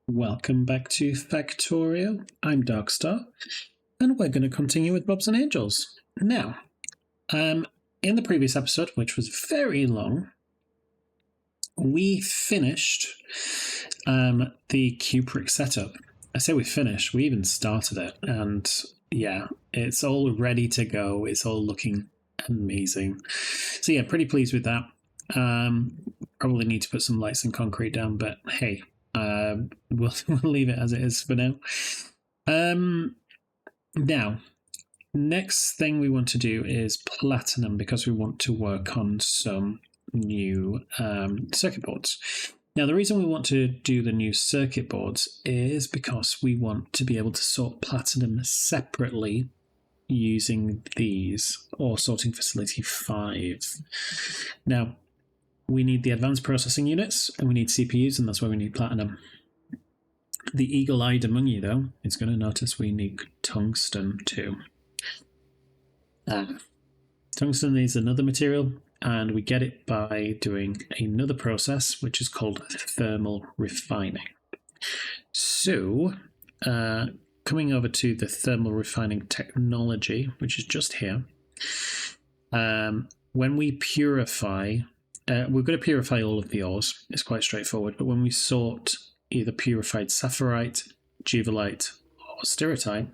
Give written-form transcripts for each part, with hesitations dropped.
Welcome back to Factorio. I'm Darkstar, and we're going to continue with Bobs and Angels. Now, in the previous episode, which was very long, we finished the cupric setup. I say we finished, we even started it, and yeah, it's all ready to go. It's all looking amazing. So yeah, pretty pleased with that. Probably need to put some lights and concrete down, but hey, we'll leave it as it is for now. Now, next thing we want to do is platinum, because we want to work on some new circuit boards. Now, the reason we want to do the new circuit boards is because we want to be able to sort platinum separately using these, or sorting facility 5. Now, we need the advanced processing units, and we need CPUs, and that's why we need platinum. The eagle-eyed among you, though, is going to notice we need tungsten too. Tungsten is another material, and we get it by doing another process, which is called thermal refining. So, coming over to the thermal refining technology, which is just here, when we purify... we're going to purify all of the ores. It's quite straightforward. But when we sort either purified sapphirite, juvelite, or steratite,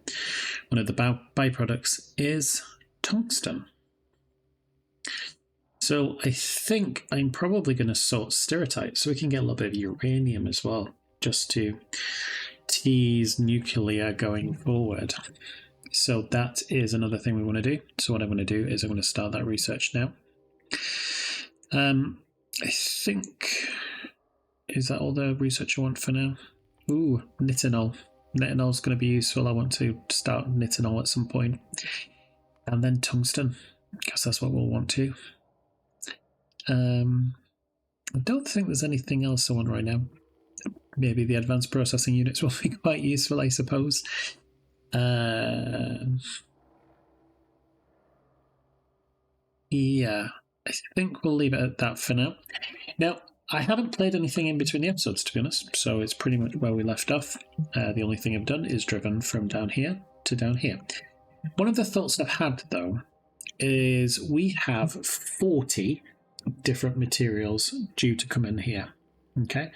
one of the byproducts is tungsten. So I think I'm probably going to sort steratite so we can get a little bit of uranium as well, just to tease nuclear going forward. So that is another thing we want to do. So what I'm going to do is I'm going to start that research now. I think, is that all the research I want for now? Ooh, nitanol. Nitanol's going to be useful. I want to start nitanol at some point. And then tungsten, because that's what we'll want to. I don't think there's anything else I want right now. Maybe the advanced processing units will be quite useful, I suppose. Yeah. I think we'll leave it at that for now. Now, I haven't played anything in between the episodes, to be honest, so it's pretty much where we left off. The only thing I've done is driven from down here to down here. One of the thoughts I've had, though, is we have 40 different materials due to come in here. Okay?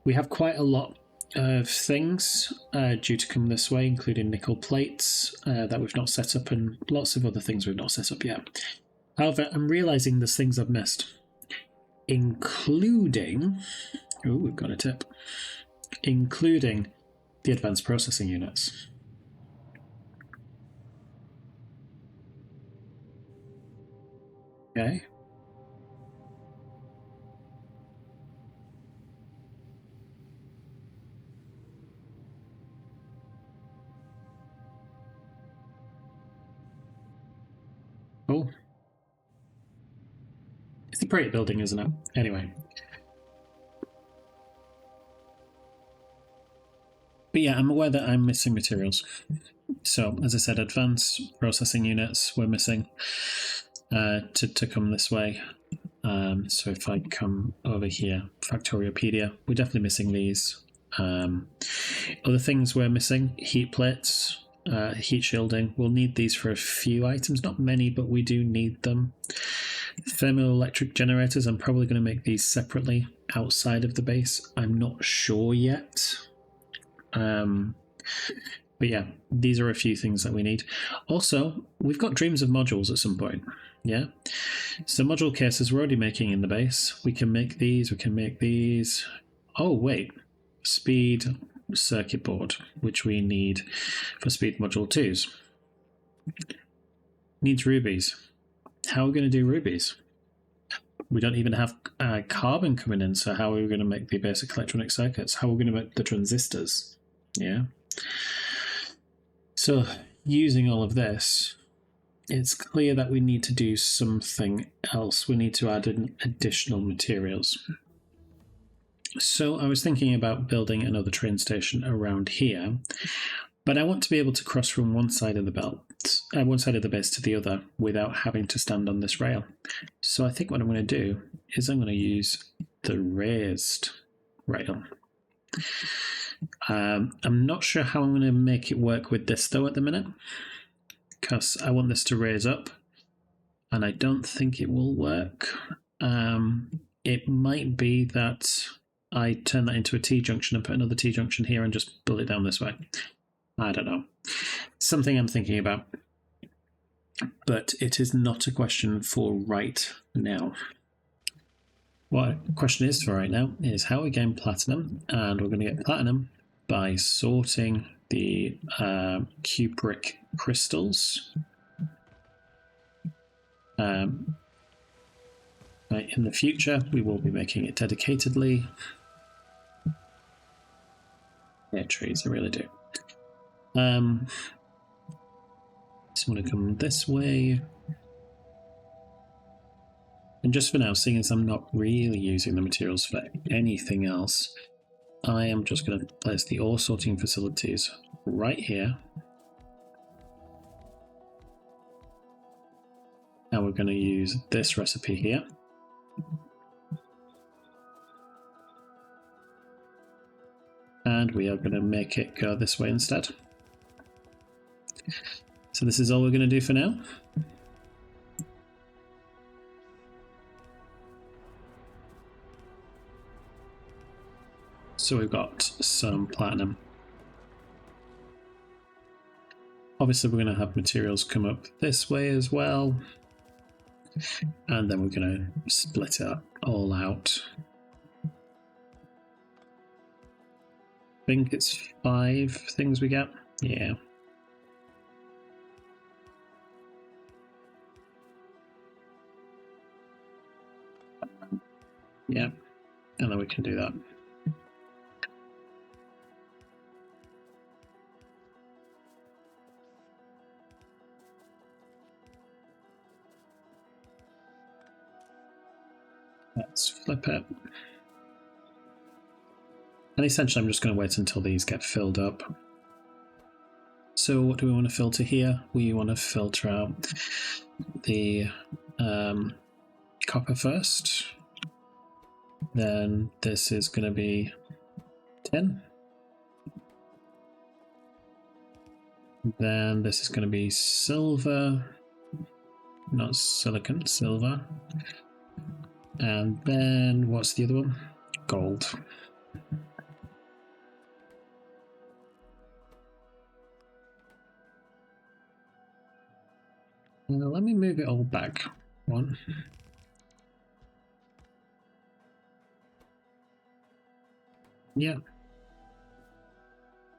We have quite a lot of things due to come this way, including nickel plates that we've not set up, and lots of other things we've not set up yet. However, I'm realizing there's things I've missed, including... Oh, we've got a tip. Including the advanced processing units. Okay. Oh. It's a great building, isn't it? Anyway. But yeah, I'm aware that I'm missing materials. So, as I said, advanced processing units we're missing to come this way. So if I come over here, Factoriopedia, we're definitely missing these. Other things we're missing, heat plates, heat shielding. We'll need these for a few items, not many, but we do need them. Thermoelectric generators, I'm probably going to make these separately outside of the base. I'm not sure yet. But yeah, these are a few things that we need. Also, we've got dreams of modules at some point. Yeah. So module cases we're already making in the base. We can make these, we can make these. Oh, wait. Speed circuit board, which we need for speed module 2s. Needs rubies. How are we going to do rubies? We don't even have carbon coming in, so how are we going to make the basic electronic circuits? How are we going to make the transistors? Yeah. So, using all of this, it's clear that we need to do something else. We need to add in additional materials. So, I was thinking about building another train station around here, but I want to be able to cross from one side of the belt, one side of the base to the other without having to stand on this rail. So I think what I'm going to do is I'm going to use the raised rail. I'm not sure how I'm going to make it work with this though at the minute, because I want this to raise up, and I don't think it will work. It might be that I turn that into a T-junction and put another T-junction here and just build it down this way. I don't know. Something I'm thinking about. But it is not a question for right now. What the question is for right now is how we gain platinum, and we're going to get platinum by sorting the cupric crystals. In the future, we will be making it dedicatedly. Yeah, trees, I really do. So I'm going to come this way. And just for now, seeing as I'm not really using the materials for anything else, I am just going to place the ore sorting facilities right here. And we're going to use this recipe here. And we are going to make it go this way instead. So this is all we're going to do for now. So we've got some platinum. Obviously we're going to have materials come up this way as well. And then we're going to split it all out. I think it's 5 things we get. Yeah. Yeah. And then we can do that. Let's flip it. And essentially I'm just going to wait until these get filled up. So what do we want to filter here? We want to filter out the copper first. Then this is going to be tin. Then this is going to be silver. Not silicon, silver. And then what's the other one? Gold. Now let me move it all back. One. Yeah.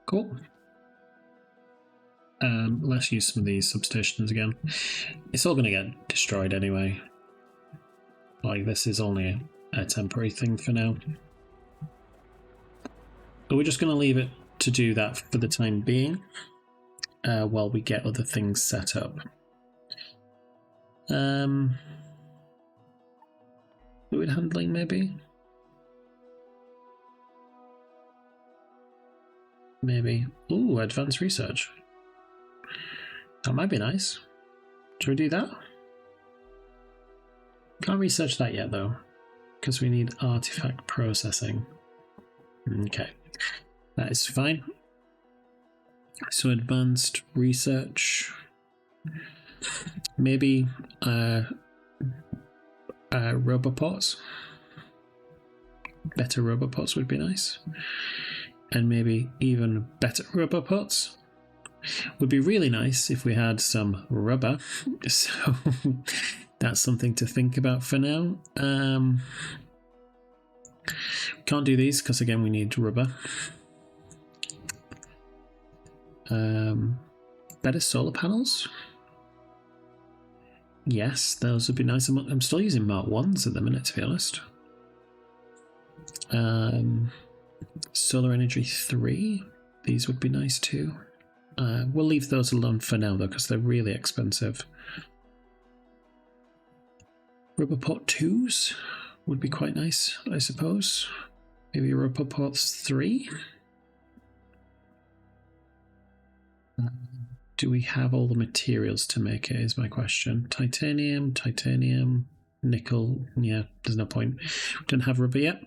Cool. Let's use some of these substations again. It's all going to get destroyed anyway. Like, this is only a temporary thing for now. But we're just going to leave it to do that for the time being, while we get other things set up. Fluid handling, maybe? Maybe. Ooh, advanced research. That might be nice. Should we do that? Can't research that yet, though, because we need artifact processing. Okay, that is fine. So advanced research. Maybe robopots. Better robopots would be nice. And maybe even better robopots. Would be really nice if we had some rubber. So that's something to think about for now. Can't do these because again we need rubber. Better solar panels? Yes, those would be nice. I'm still using Mark 1s at the minute, to be honest. Solar energy 3. These would be nice too. We'll leave those alone for now though, because they're really expensive. Rubber pot 2s would be quite nice, I suppose. Maybe rubber pots 3. Do we have all the materials to make it, is my question. Titanium, nickel. Yeah, there's no point. We don't have rubber yet.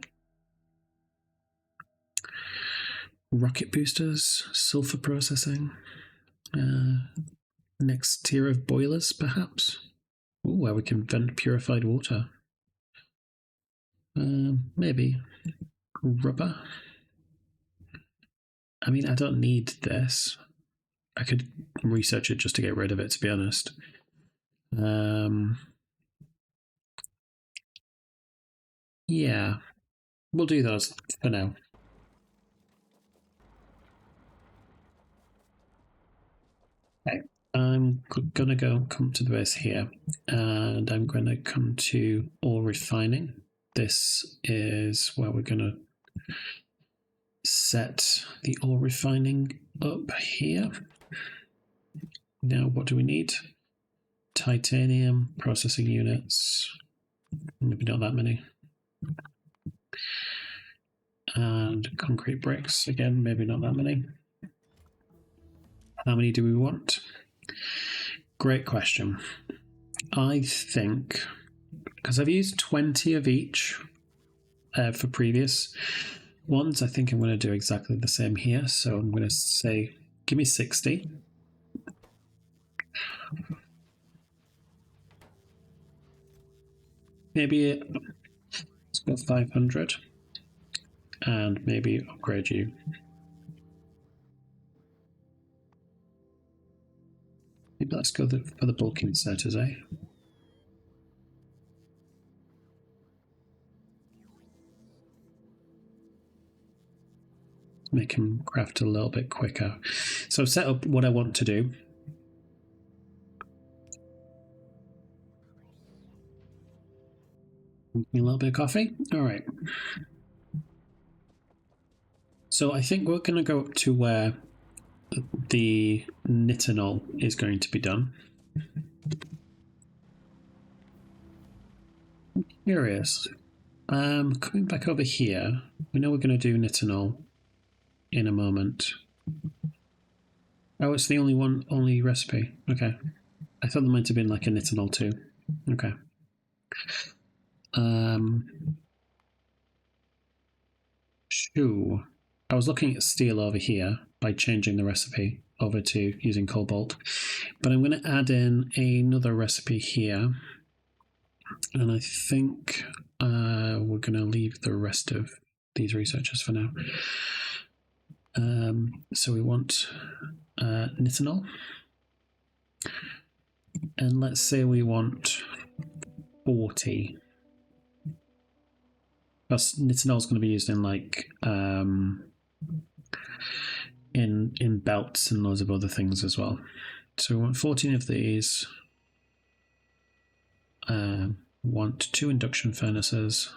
rocket boosters, sulfur processing. Next tier of boilers, perhaps. Ooh, where we can vent purified water. Maybe. Rubber. I mean, I don't need this. I could research it just to get rid of it, to be honest. Yeah, we'll do those for now. Okay, I'm gonna come to the base here, and I'm gonna come to ore refining. This is where we're gonna set the ore refining up here. Now, what do we need? Titanium processing units. Maybe not that many. And concrete bricks. Again, maybe not that many. How many do we want? Great question. I think, because I've used 20 of each for previous ones, I think I'm going to do exactly the same here. So I'm going to say, give me 60. Maybe let's go 500. And maybe upgrade you. Maybe let's go for the bulk inserters, eh? Make him craft a little bit quicker. So I've set up what I want to do. A little bit of coffee. All right. So I think we're going to go to where the nitanol is going to be done. I'm curious. Coming back over here, we know we're going to do nitanol in a moment. Oh, it's the only recipe. Okay. I thought there might have been like a nitanol too. Okay. Shoo. I was looking at steel over here by changing the recipe over to using cobalt, but I'm going to add in another recipe here, and I think we're going to leave the rest of these researchers for now. So we want nitanol, and let's say we want 40. Because nitanol is going to be used in like in belts and loads of other things as well. So we want 14 of these. Want 2 induction furnaces.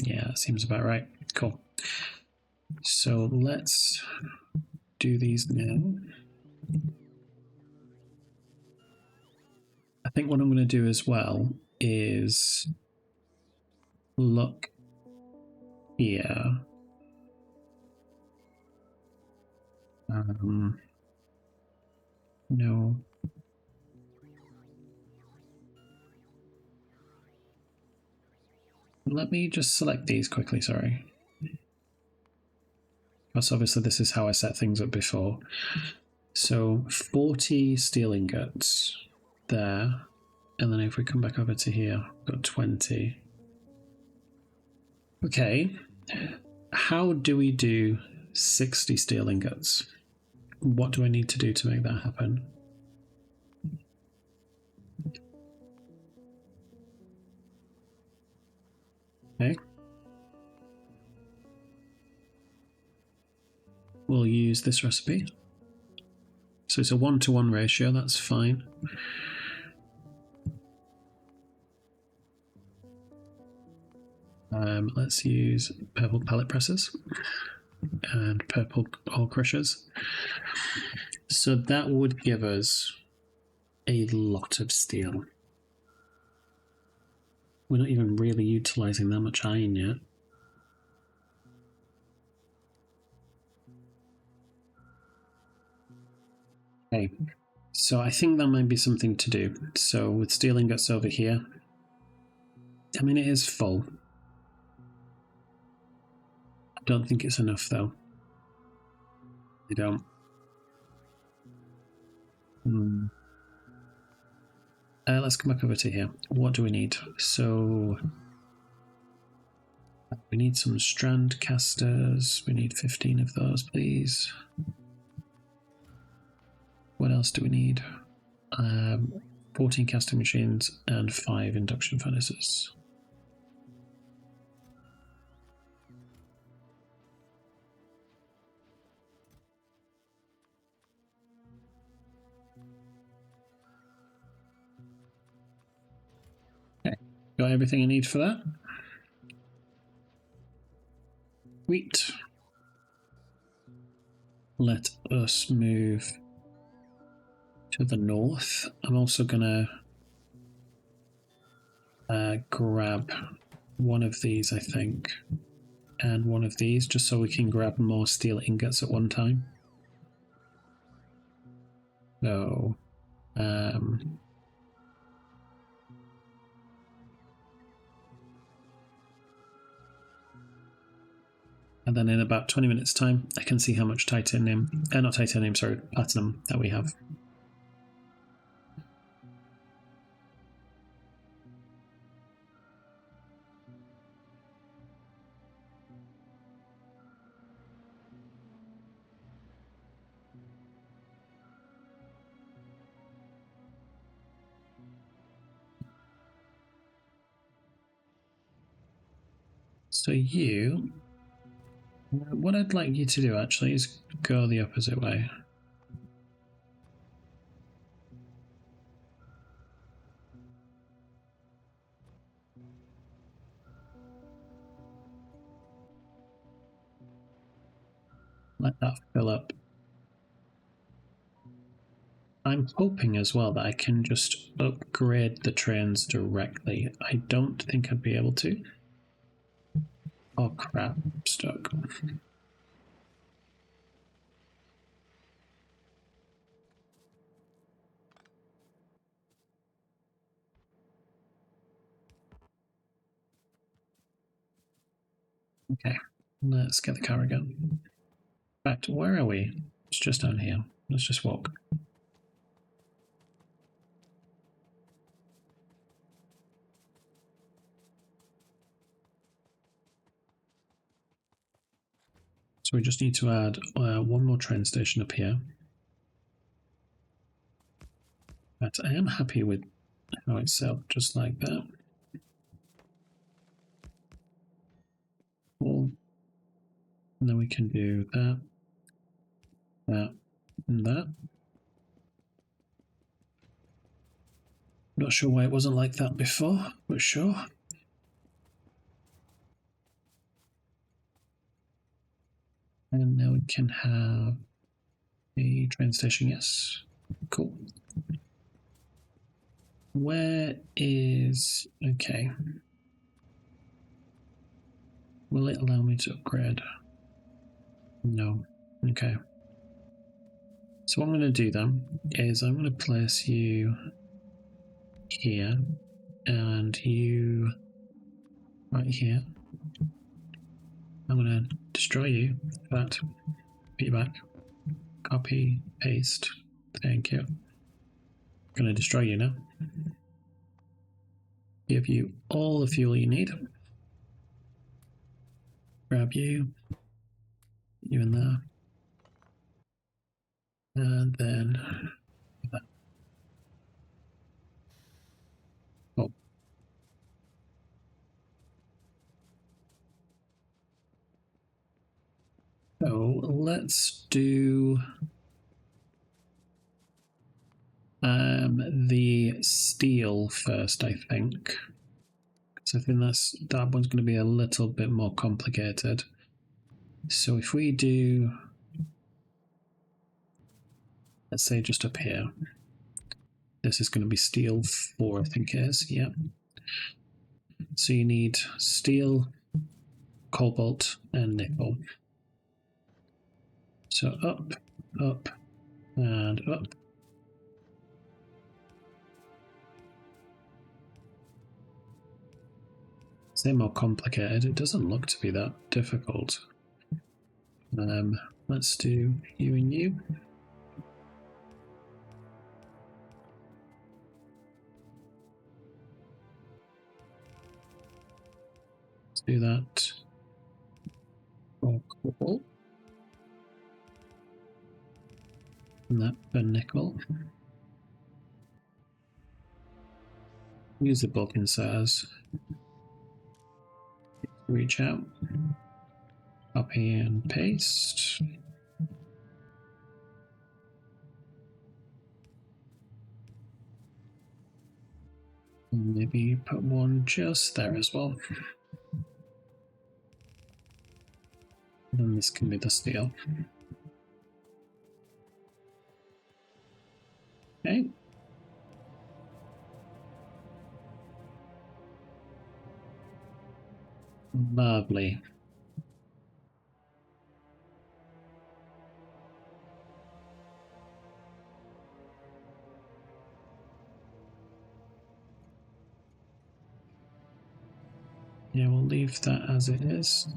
Yeah, that seems about right. Cool. So let's do these now. I think what I'm going to do as well is look here. No. Let me just select these quickly, sorry. Because obviously this is how I set things up before. So 40 steel ingots there. And then if we come back over to here, we've got 20. Okay. How do we do 60 steel ingots? What do I need to do to make that happen? Okay. We'll use this recipe. So it's a 1-to-1 ratio, that's fine. Let's use purple pallet presses and purple ore crushers. So that would give us a lot of steel. We're not even really utilizing that much iron yet. Okay, so I think that might be something to do. So with steel ingots over here, I mean, it is full. I don't think it's enough though. You don't. Let's come back over to here. What do we need? So we need some strand casters. We need 15 of those, please. What else do we need? 14 casting machines and 5 induction furnaces. Okay, got everything I need for that. Sweet. Let us move to the north. I'm also gonna grab one of these, I think, and one of these, just so we can grab more steel ingots at one time. So, and then in about 20 minutes time, I can see how much titanium, not titanium, sorry, platinum that we have. So you, what I'd like you to do actually is go the opposite way. Let that fill up. I'm hoping as well that I can just upgrade the trains directly. I don't think I'd be able to. Oh crap, I'm stuck. Okay, let's get the car again. In fact, where are we? It's just down here. Let's just walk. So we just need to add one more train station up here. But I am happy with how it's set up, just like that. Cool. And then we can do that, that, and that. Not sure why it wasn't like that before, but sure. And now we can have a train station, yes. Cool. Where is... okay. Will it allow me to upgrade? No. Okay. So what I'm going to do then is I'm going to place you here and you right here. I'm going to destroy you. That. Put you back. Copy. Paste. Thank you. I'm going to destroy you now. Give you all the fuel you need. Grab you. You in there. And then that. Oh. So let's do the steel first, I think. So I think that one's going to be a little bit more complicated. So if we do, let's say just up here, this is going to be steel 4, I think it is, yeah. So you need steel, cobalt, and nickel. So up, up, and up. Say more complicated, it doesn't look to be that difficult. Let's do you and you. Let's do that. For coal. And that for nickel. Use the bulk inserters. Reach out. Copy and paste. Maybe put one just there as well. And this can be the steel. Okay. Lovely. Yeah, we'll leave that as it is.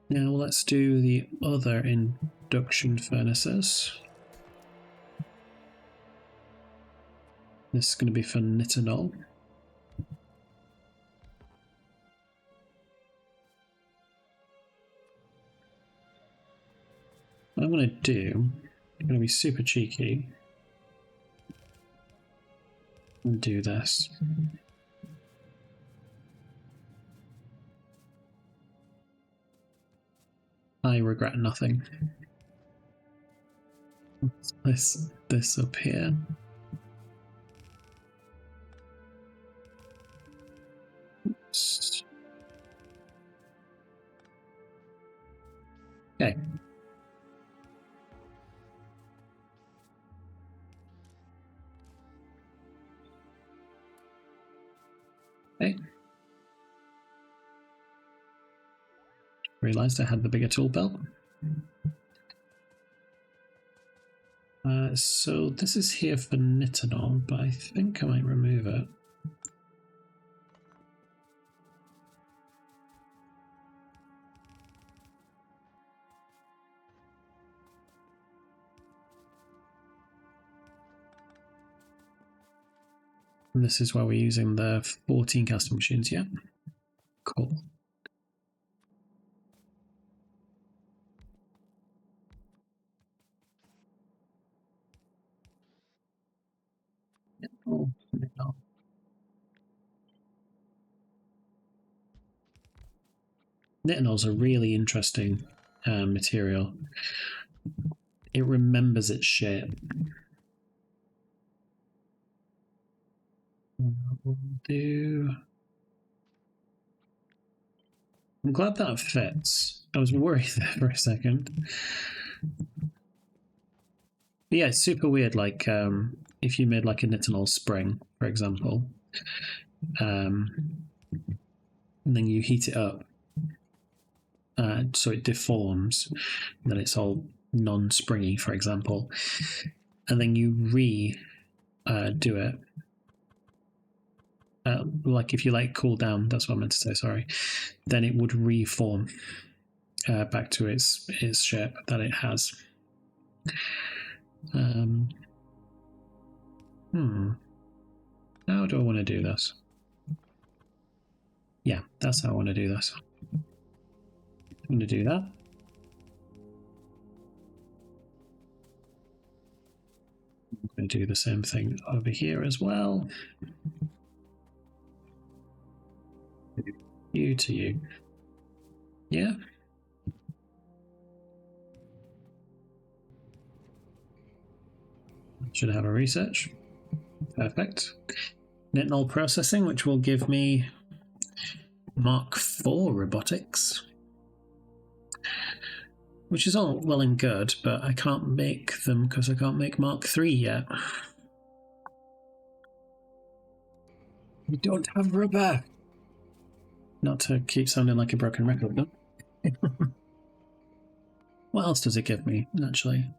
Now let's do the other induction furnaces. This is going to be for nitanol. What I'm going to do, I'm going to be super cheeky and do this. I regret nothing. Let's place this up here. Oops. Okay. Okay. Realized I had the bigger tool belt. So this is here for nitanol, but I think I might remove it. And this is where we're using the 14 casting machines, yeah? Cool. Oh, no. Nitinol's a really interesting material. It remembers its shape. We'll do... I'm glad that fits. I was worried there for a second. But yeah, it's super weird, like if you made like a nitanol spring, for example, and then you heat it up, so it deforms, and then it's all non-springy, for example, and then you do it. Like if you let it cool down, that's what I meant to say, sorry, then it would reform back to its shape that it has. How do I want to do this? Yeah, that's how I want to do this. I'm going to do that. I'm going to do the same thing over here as well. You to you. Yeah. Should have a research. Perfect. Nitinol processing, which will give me Mark IV robotics. Which is all well and good, but I can't make them because I can't make Mark III yet. We don't have rubber. Not to keep sounding like a broken record, no? What else does it give me, actually?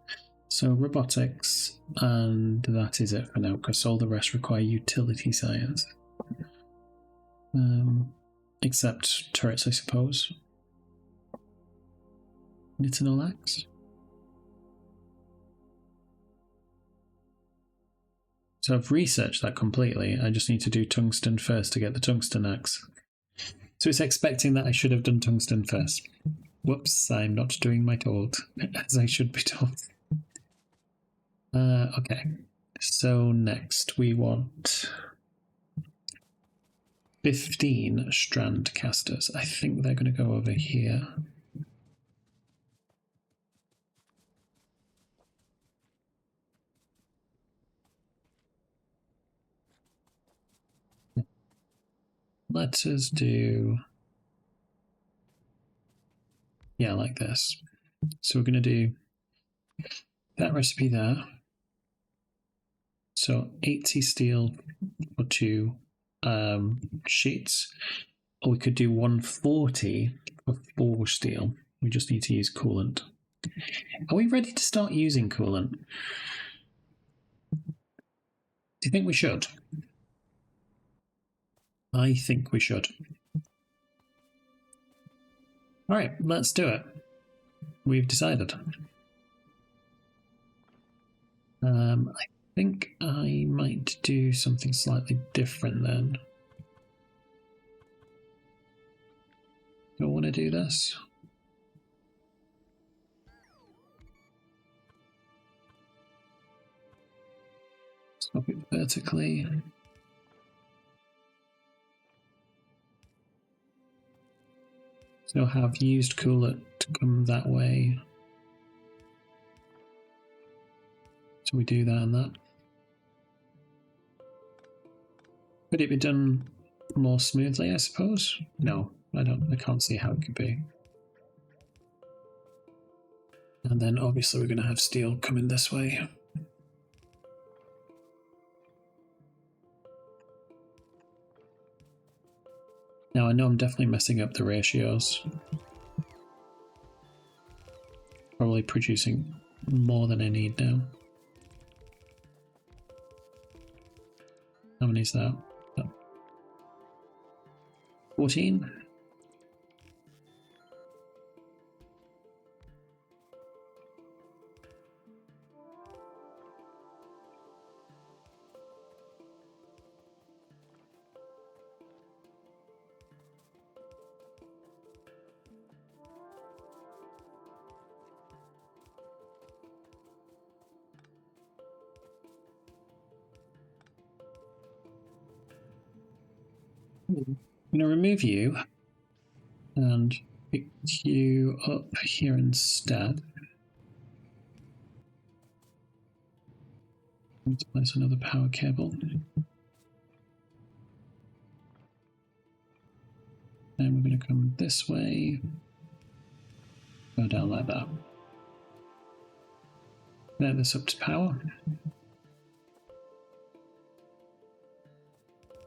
So robotics, and that is it for now, because all the rest require utility science. Except turrets, I suppose. Nitinol axe. So I've researched that completely. I just need to do tungsten first to get the tungsten axe. So it's expecting that I should have done tungsten first. Whoops, I'm not doing my told, as I should be told. Okay, so next we want 15 strand casters. I think they're going to go over here. Let us do, yeah, like this. So we're going to do that recipe there. So 80 steel for 2 sheets. Or we could do 140 for 4 steel. We just need to use coolant. Are we ready to start using coolant? Do you think we should? I think we should. All right, let's do it. We've decided. I think I might do something slightly different then. Do I want to do this? Stop it vertically. So have used coolant to come that way. So we do that and that. Could it be done more smoothly, I suppose? No, I can't see how it could be. And then obviously we're going to have steel coming this way. Now I know I'm definitely messing up the ratios. Probably producing more than I need now. How many is that? 14? I'm going to remove you and pick you up here instead. Let's place another power cable. And we're going to come this way, go down like that. Connect this up to power.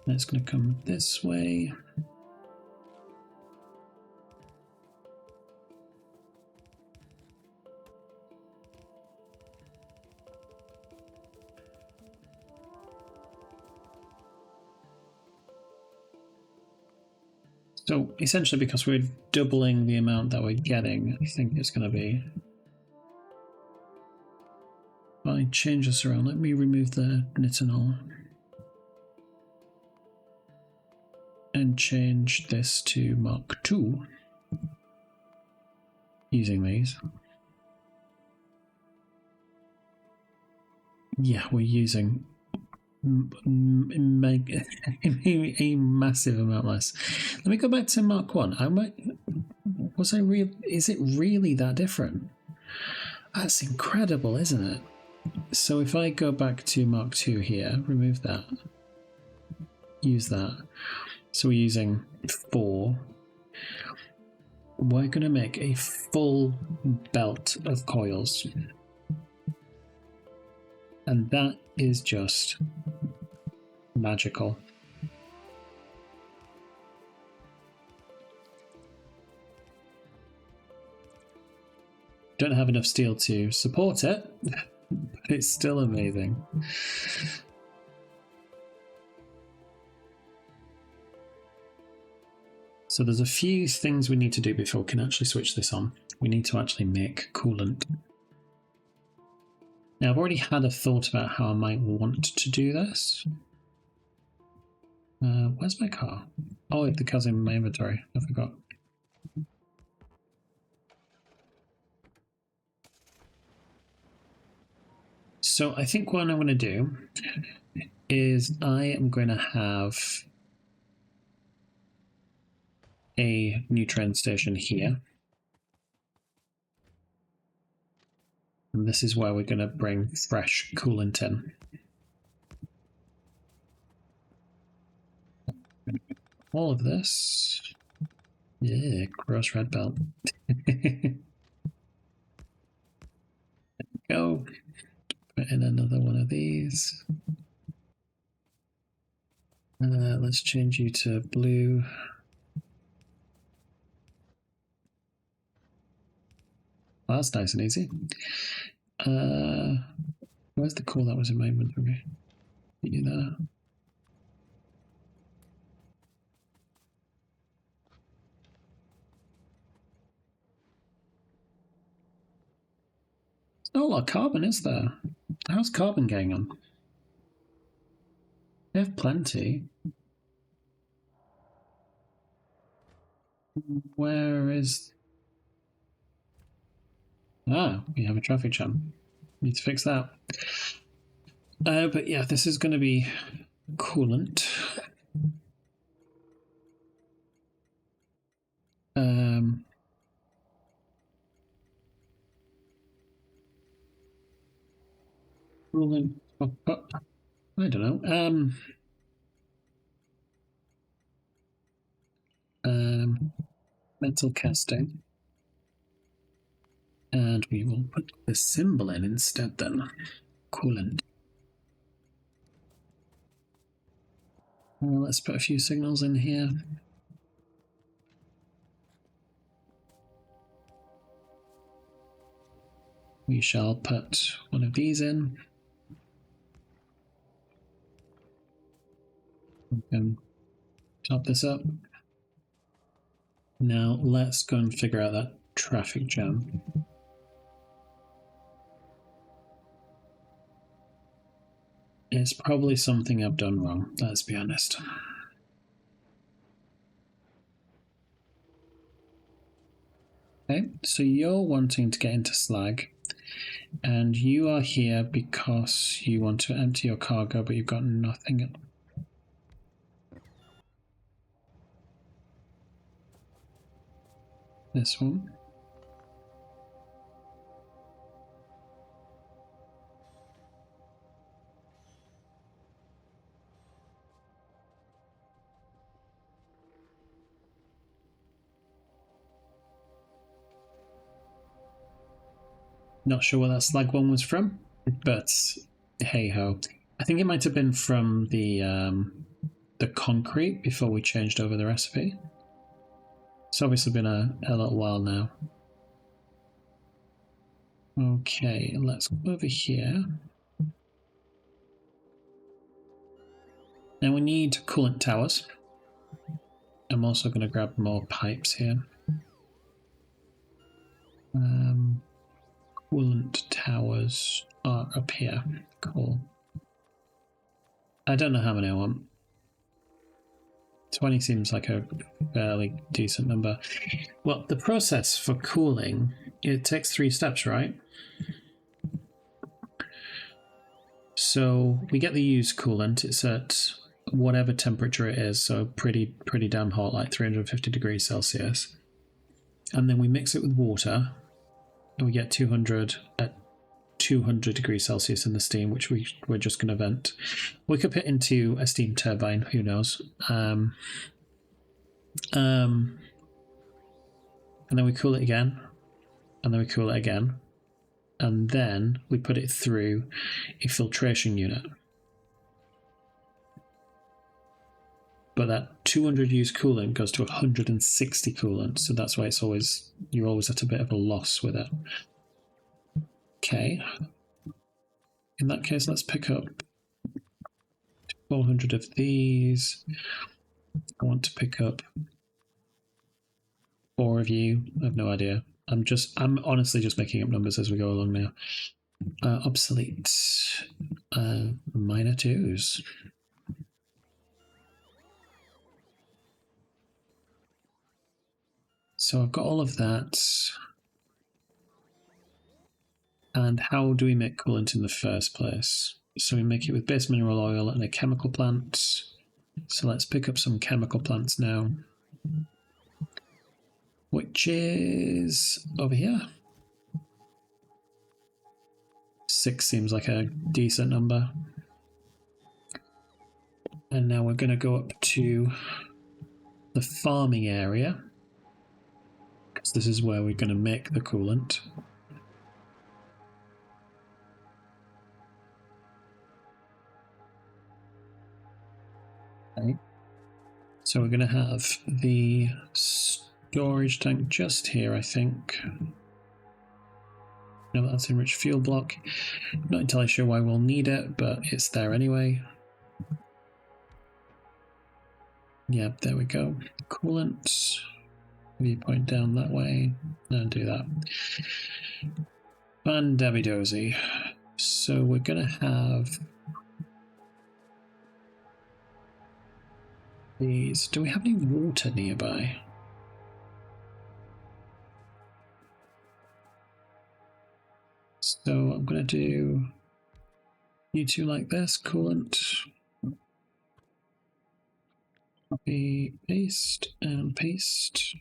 And it's going to come this way. So essentially, because we're doubling the amount that we're getting, I think it's going to be... If I change this around, let me remove the nitanol. And change this to Mark II. Using these. Yeah, we're using a massive amount less. Let me go back to Mark 1. Is it really that different? That's incredible, isn't it? So if I go back to Mark 2 here, remove that, use that. So we're using 4. We're going to make a full belt of coils. And that is just magical. Don't have enough steel to support it, but it's still amazing. So there's a few things we need to do before we can actually switch this on. We need to actually make coolant. Now I've already had a thought about how I might want to do this. Where's my car? Oh, the car's in my inventory. I forgot. So I think what I'm going to do is I am going to have a new train station here. And this is where we're going to bring fresh coolant in. All of this. Yeah, gross red belt. Go. Put in another one of these. Let's change you to blue. Well, that's nice and easy. Where's the coal that was in my inventory? You there? There's not a lot of carbon, is there? How's carbon going on? They have plenty. Where is... Ah, we have a traffic jam. Need to fix that. But yeah, this is going to be coolant. Coolant. I don't know. Metal casting. And we will put the symbol in instead then. Coolant. Let's put a few signals in here. We shall put one of these in. We can top this up. Now let's go and figure out that traffic jam. It's probably something I've done wrong, let's be honest. Okay, so you're wanting to get into slag, and you are here because you want to empty your cargo, but you've got nothing. This one. Not sure where that slag one was from, but hey ho. I think it might have been from the concrete before we changed over the recipe. It's obviously been a little while now. Okay, let's go over here. Now we need coolant towers. I'm also going to grab more pipes here. Coolant towers are up here. Cool. I don't know how many I want. 20 seems like a fairly decent number. Well, the process for cooling, it takes 3 steps, right? So we get the used coolant. It's at whatever temperature it is, so pretty damn hot, like 350 degrees Celsius. And then we mix it with water, and we get 200 at 200 degrees Celsius in the steam, which we're just going to vent. We could put into a steam turbine, who knows. And then we cool it again, and then we cool it again, and then we put it through a filtration unit. But that 200 used coolant goes to 160 coolant, so that's why you're always at a bit of a loss with it. Okay. In that case, let's pick up 400 of these. I want to pick up more of you. I have no idea. I'm honestly just making up numbers as we go along now. Obsolete. Minor twos. So I've got all of that. And how do we make coolant in the first place? So we make it with base mineral oil and a chemical plant. So let's pick up some chemical plants now. Which is over here. 6 seems like a decent number. And now we're going to go up to the farming area, because this is where we're going to make the coolant. Okay. So we're going to have the storage tank just here, I think. No, that's enriched fuel block. Not entirely sure why we'll need it, but it's there anyway. Yep, there we go. Coolant. We point down that way and do that. And Dabby Dozy. So we're going to have these. Do we have any water nearby? So I'm going to do you two like this, coolant. Copy, paste, and paste.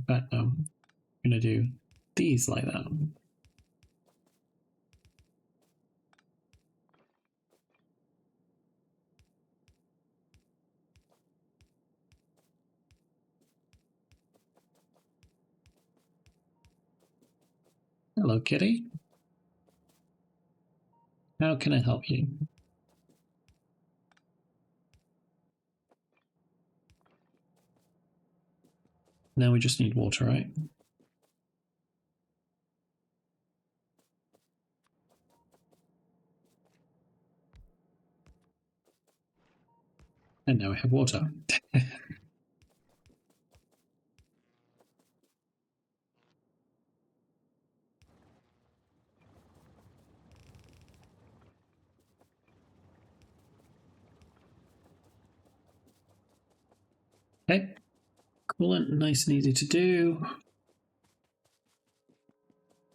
But I'm going to do these like that. Hello, kitty. How can I help you? Now we just need water, right? And now we have water. Okay, coolant, nice and easy to do.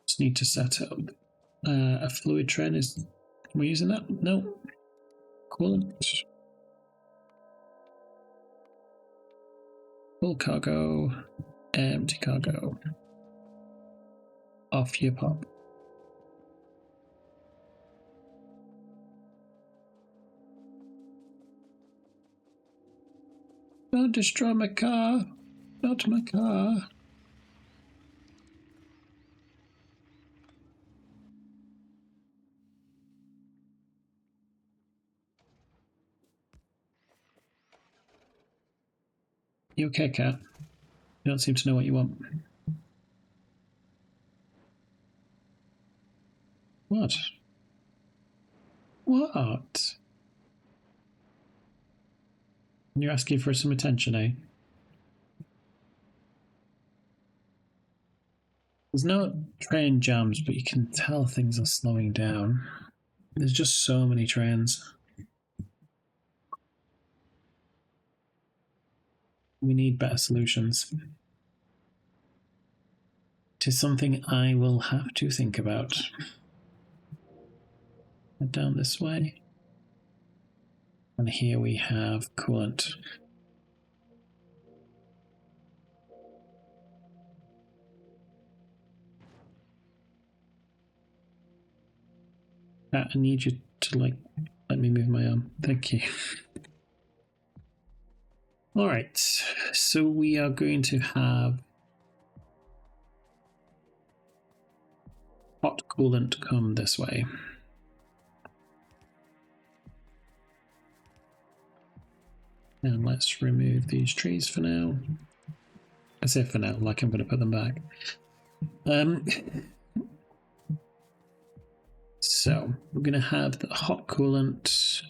Just need to set up a fluid train. Are we using that? No. Coolant. Full cargo, empty cargo. Off you pop. Don't destroy my car. Not my car. You okay, cat? You don't seem to know what you want. What? What? You're asking for some attention, eh? There's no train jams, but you can tell things are slowing down. There's just so many trains. We need better solutions. It is something I will have to think about. Head down this way. And here we have coolant. I need you to let me move my arm. Thank you. All right, so we are going to have hot coolant come this way. And let's remove these trees for now. I say for now, like I'm going to put them back. So we're going to have the hot coolant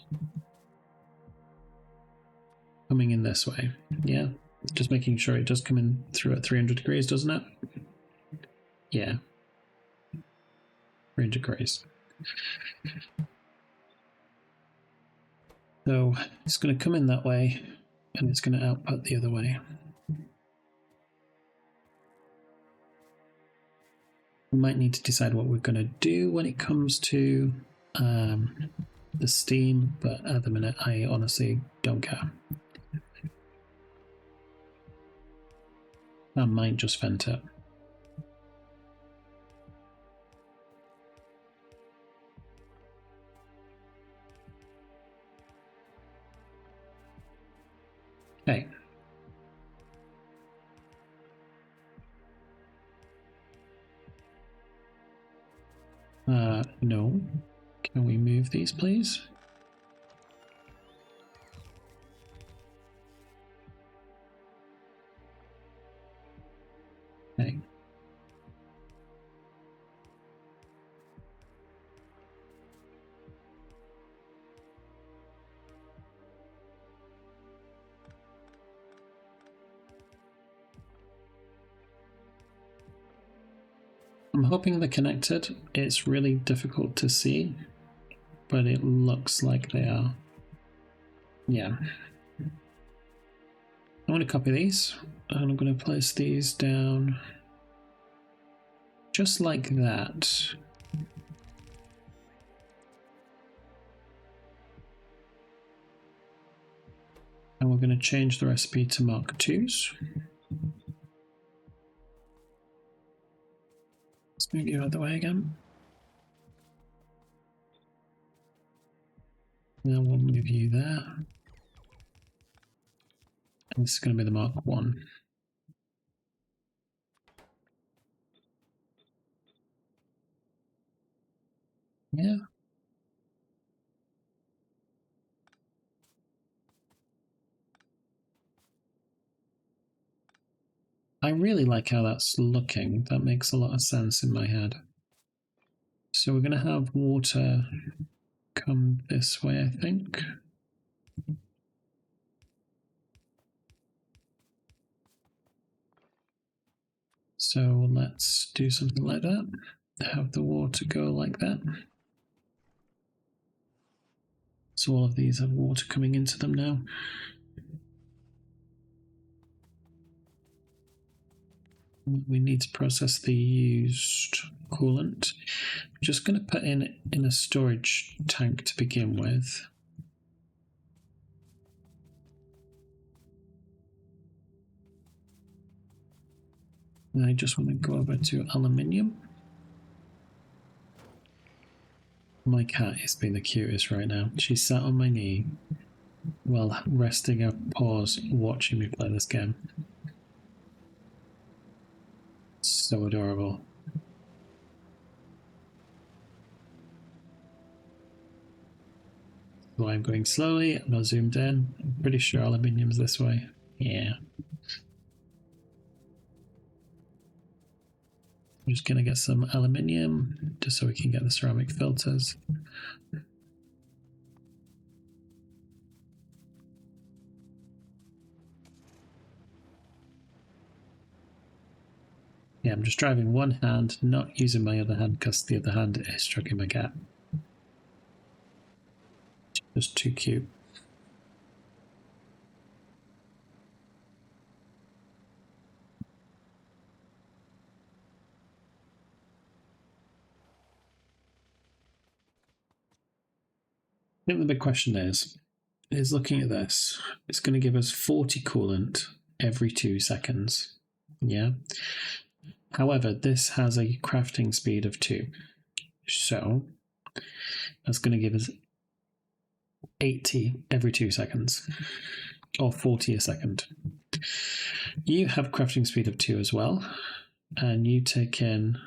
coming in this way. Yeah, just making sure it does come in through at 300 degrees, doesn't it? Yeah, 300 degrees. So it's going to come in that way, and it's going to output the other way. We might need to decide what we're going to do when it comes to the steam, but at the minute I honestly don't care. I might just vent it. Okay. No. Can we move these, please? Okay. I'm hoping they're connected. It's really difficult to see, but it looks like they are. Yeah. I want to copy these, and I'm going to place these down just like that. And we're going to change the recipe to Mark IIs. Let's move you out of the way again. Now we'll move you there. And this is going to be the Mark I. Yeah. I really like how that's looking. That makes a lot of sense in my head. So we're going to have water come this way, I think. So let's do something like that. Have the water go like that. So all of these have water coming into them now. We need to process the used coolant. I'm just going to put in a storage tank to begin with. And I just want to go over to aluminium. My cat is being the cutest right now. She's sat on my knee while resting her paws watching me play this game. So adorable. So I'm going slowly, I'm not zoomed in. I'm pretty sure aluminium's this way. Yeah. I'm just going to get some aluminium just so we can get the ceramic filters. Yeah, I'm just driving one hand, not using my other hand because the other hand is stroking my cat. Just too cute. I think the big question is looking at this, it's going to give us 40 coolant every 2 seconds. Yeah. However, this has a crafting speed of 2. So that's going to give us 80 every 2 seconds, or 40 a second. You have crafting speed of 2 as well, and you take in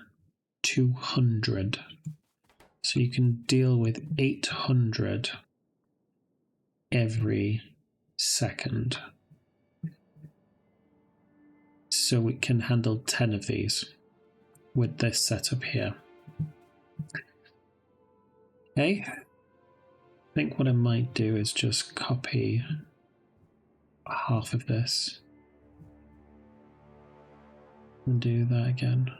200. So you can deal with 800 every second. So we can handle 10 of these with this setup here. Okay. I think what I might do is just copy half of this and do that again.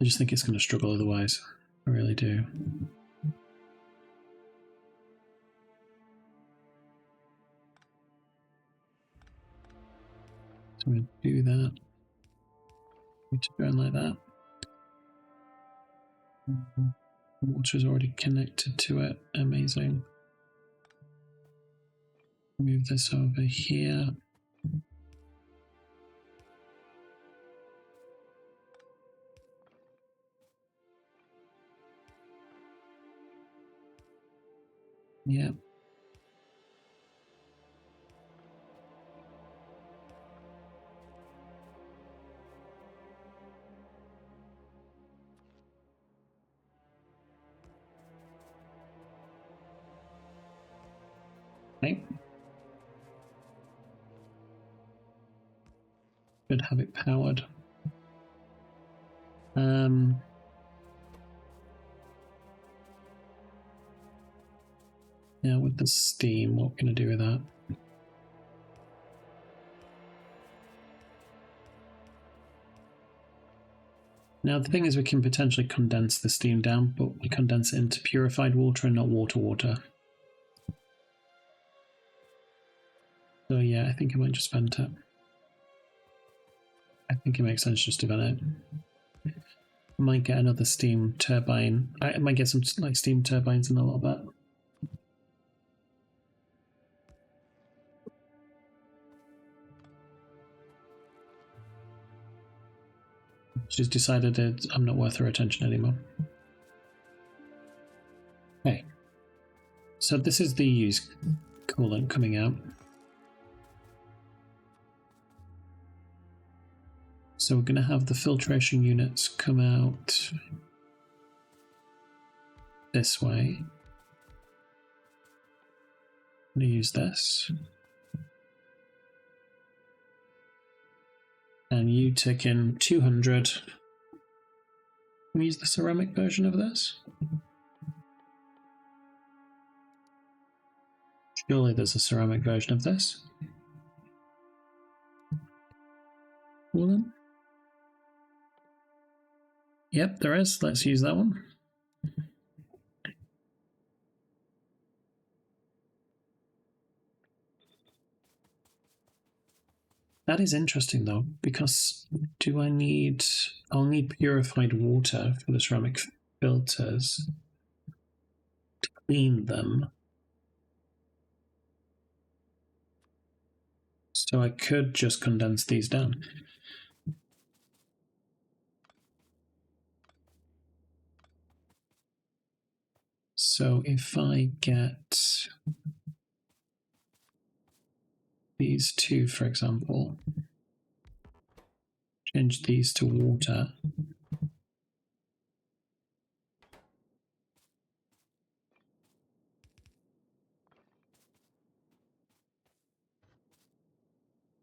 I just think it's going to struggle otherwise. I really do. So I'm going to do that. It's going like that. Water is already connected to it. Amazing. Move this over here. Yeah. Okay. Should have it powered. Now with the steam, what can I do with that? Now the thing is we can potentially condense the steam down, but we condense it into purified water and not water. So yeah, I think I might just vent it. I think it makes sense just to vent it. I might get another steam turbine. I might get some like steam turbines in a little bit. She's decided that I'm not worth her attention anymore. Okay. So this is the used coolant coming out. So we're going to have the filtration units come out this way. I'm going to use this. And you take in 200. Can we use the ceramic version of this? Surely there's a ceramic version of this. Coolant. Yep, there is. Let's use that one. That is interesting though, because I'll need purified water for the ceramic filters to clean them. So I could just condense these down. So if I get these two, for example, change these to water.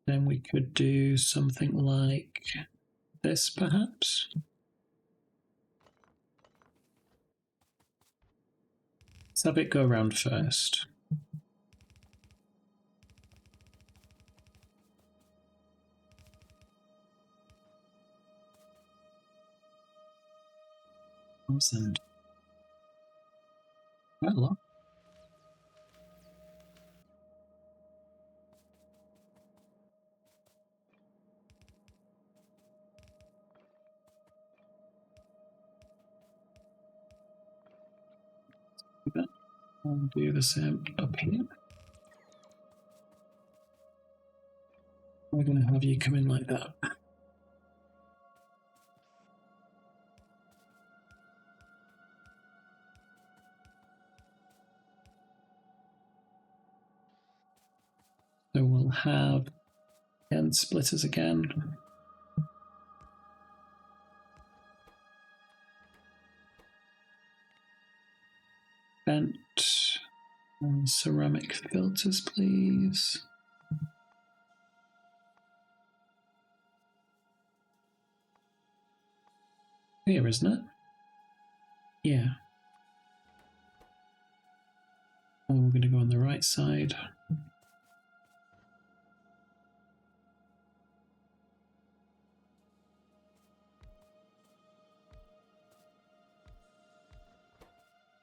Then we could do something like this, perhaps. Let's have it go around first. And quite a lot. I'll do the same up here. We're going to have you come in like that. So we'll have end splitters again. Vent and ceramic filters, please. Here, isn't it? Yeah. And we're going to go on the right side.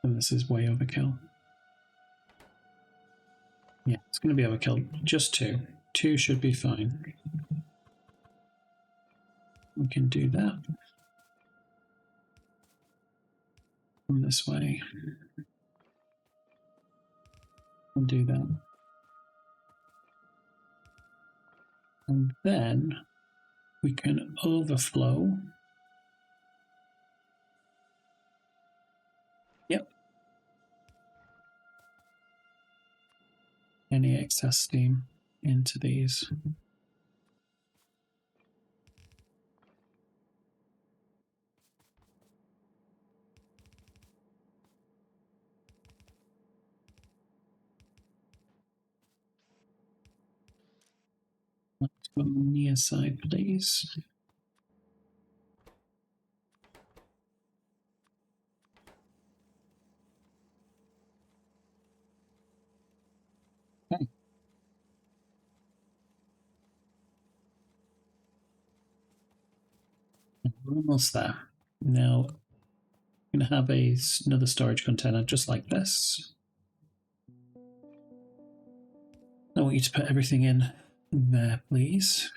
And this is way overkill. Yeah, it's going to be overkill. Just two. Two should be fine. We can do that. From this way. We'll do that. And then we can overflow. Yep. Any excess steam into these. Let's go on the near side, please. Okay. We're almost there. Now, I'm going to have another storage container just like this. I want you to put everything in there, please.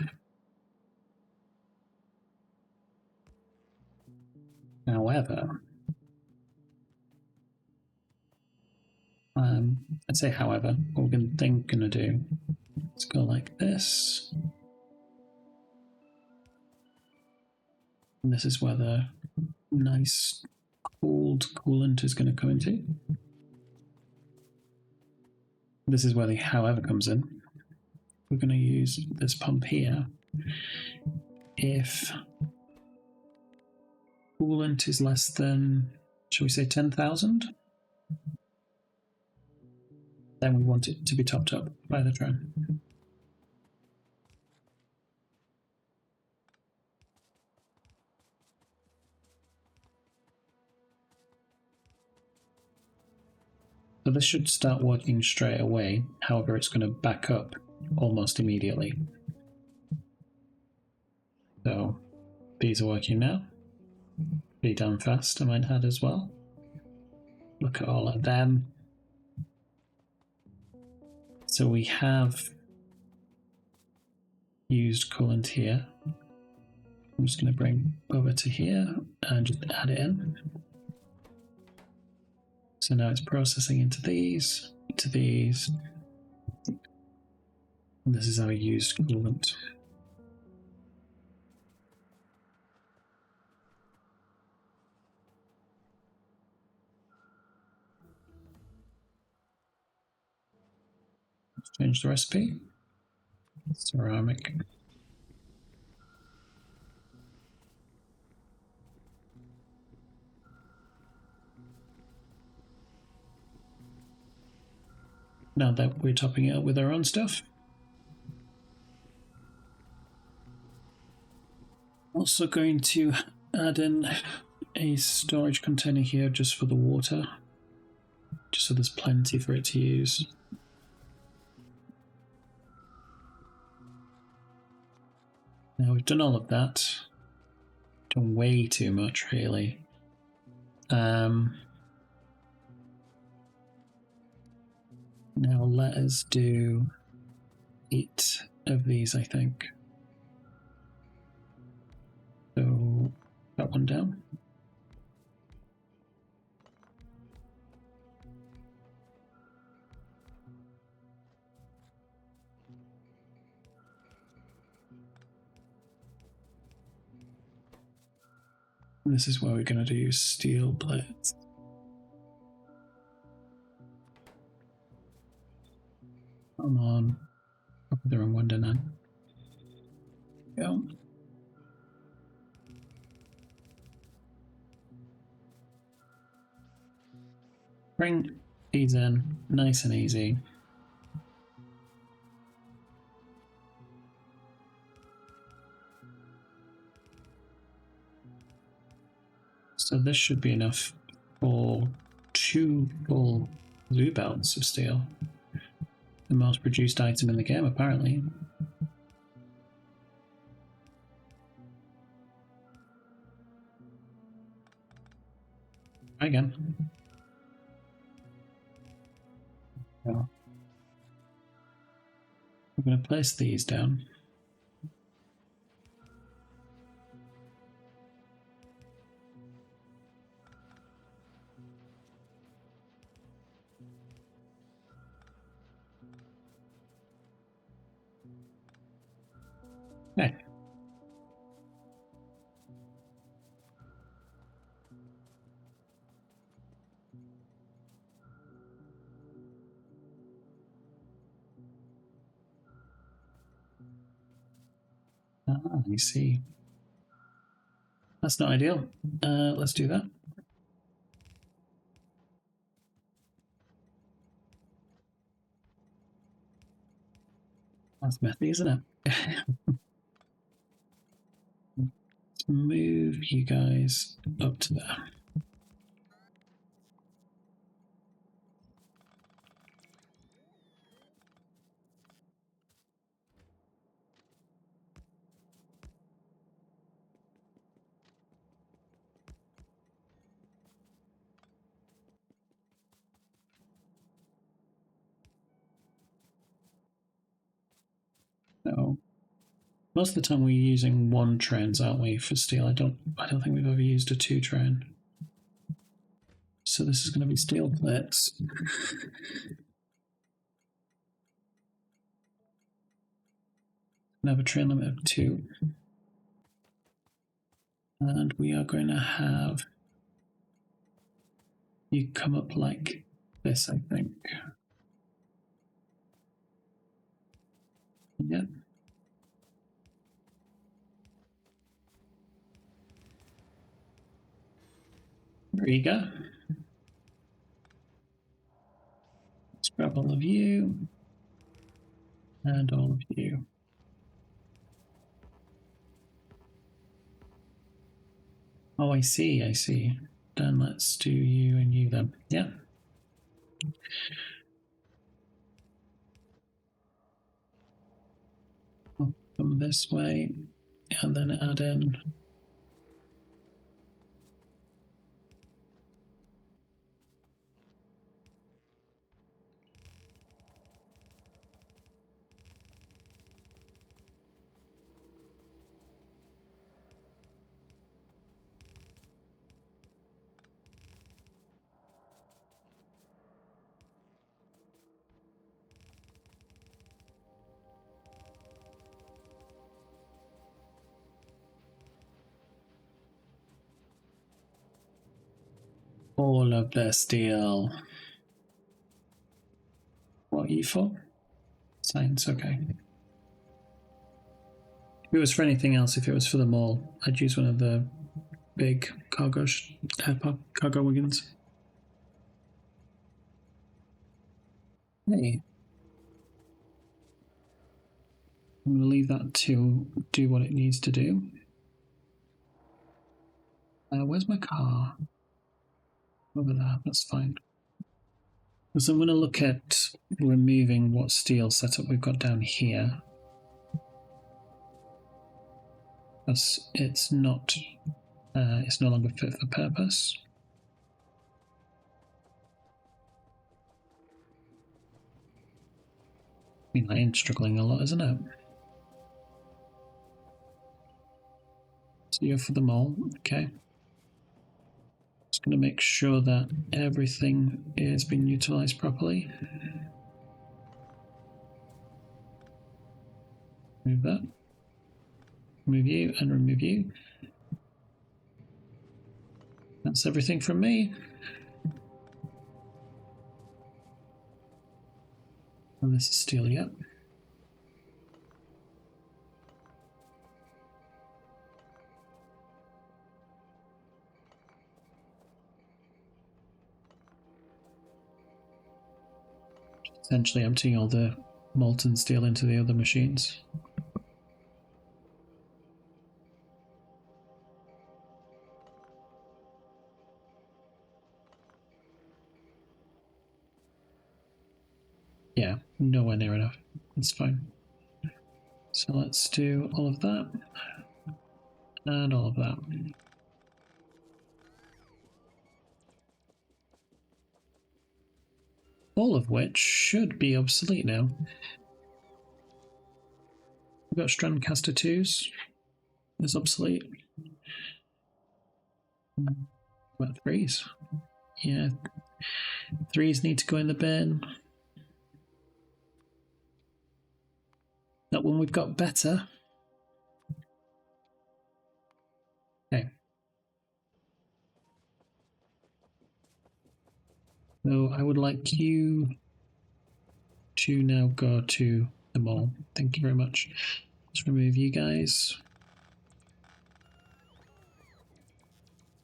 However, I'd say however, what we're going to do, let's go like this. And this is where the nice cooled coolant is going to come into. This is where the however comes in. We're going to use this pump here. If coolant is less than, shall we say 10,000? Then we want it to be topped up by the drone. So this should start working straight away. However, it's going to back up almost immediately. So these are working now. Pretty damn fast, I might add as well. Look at all of them. So we have used coolant here. I'm just going to bring over to here and just add it in. So now it's processing into these. And this is our used coolant. Let's change the recipe. Ceramic. Now that we're topping it up with our own stuff. Also going to add in a storage container here just for the water, just so there's plenty for it to use. Now we've done all of that. Done way too much, really. Now let us do 8 of these, I think. So that one down. And this is where we're going to do steel plates. Come on. Up the wrong one, didn't I? Go. Bring these in, nice and easy. So this should be enough for 2 full Zoo belts of steel. The most produced item in the game, apparently. Try again. No. I'm going to place these down. Okay. Ah, I see. That's not ideal. Let's do that. That's messy, isn't it? Let's move you guys up to there. So most of the time we're using one trains, aren't we, for steel? I don't think we've ever used a two train. So this is going to be steel plates. Have a train limit of 2. And we are going to have you come up like this, I think. Yep. There you go. Let's grab all of you and all of you. Oh, I see, I see. Then let's do you and you then. Yeah. I'll come this way and then add in. All of the steel. What are you for? Science, okay. If it was for anything else, if it was for the mall, I'd use one of the big cargo wagons. Hey. I'm going to leave that to do what it needs to do. Where's my car? Over there, that's fine. So I'm going to look at removing what steel setup we've got down here. Because it's no longer fit for purpose. I mean, I am struggling a lot, isn't it? So you're for them all, okay. Just going to make sure that everything is being utilized properly. Remove that. Remove you and remove you. That's everything from me. And this is steel, yep. Essentially emptying all the molten steel into the other machines. Yeah, nowhere near enough. That's fine. So let's do all of that and all of that. All of which should be obsolete now. We've got Strandcaster 2s. It's obsolete. What, 3s? Yeah. 3s need to go in the bin. Not when we've got better. Okay. So I would like you to now go to the mall. Thank you very much. Let's remove you guys.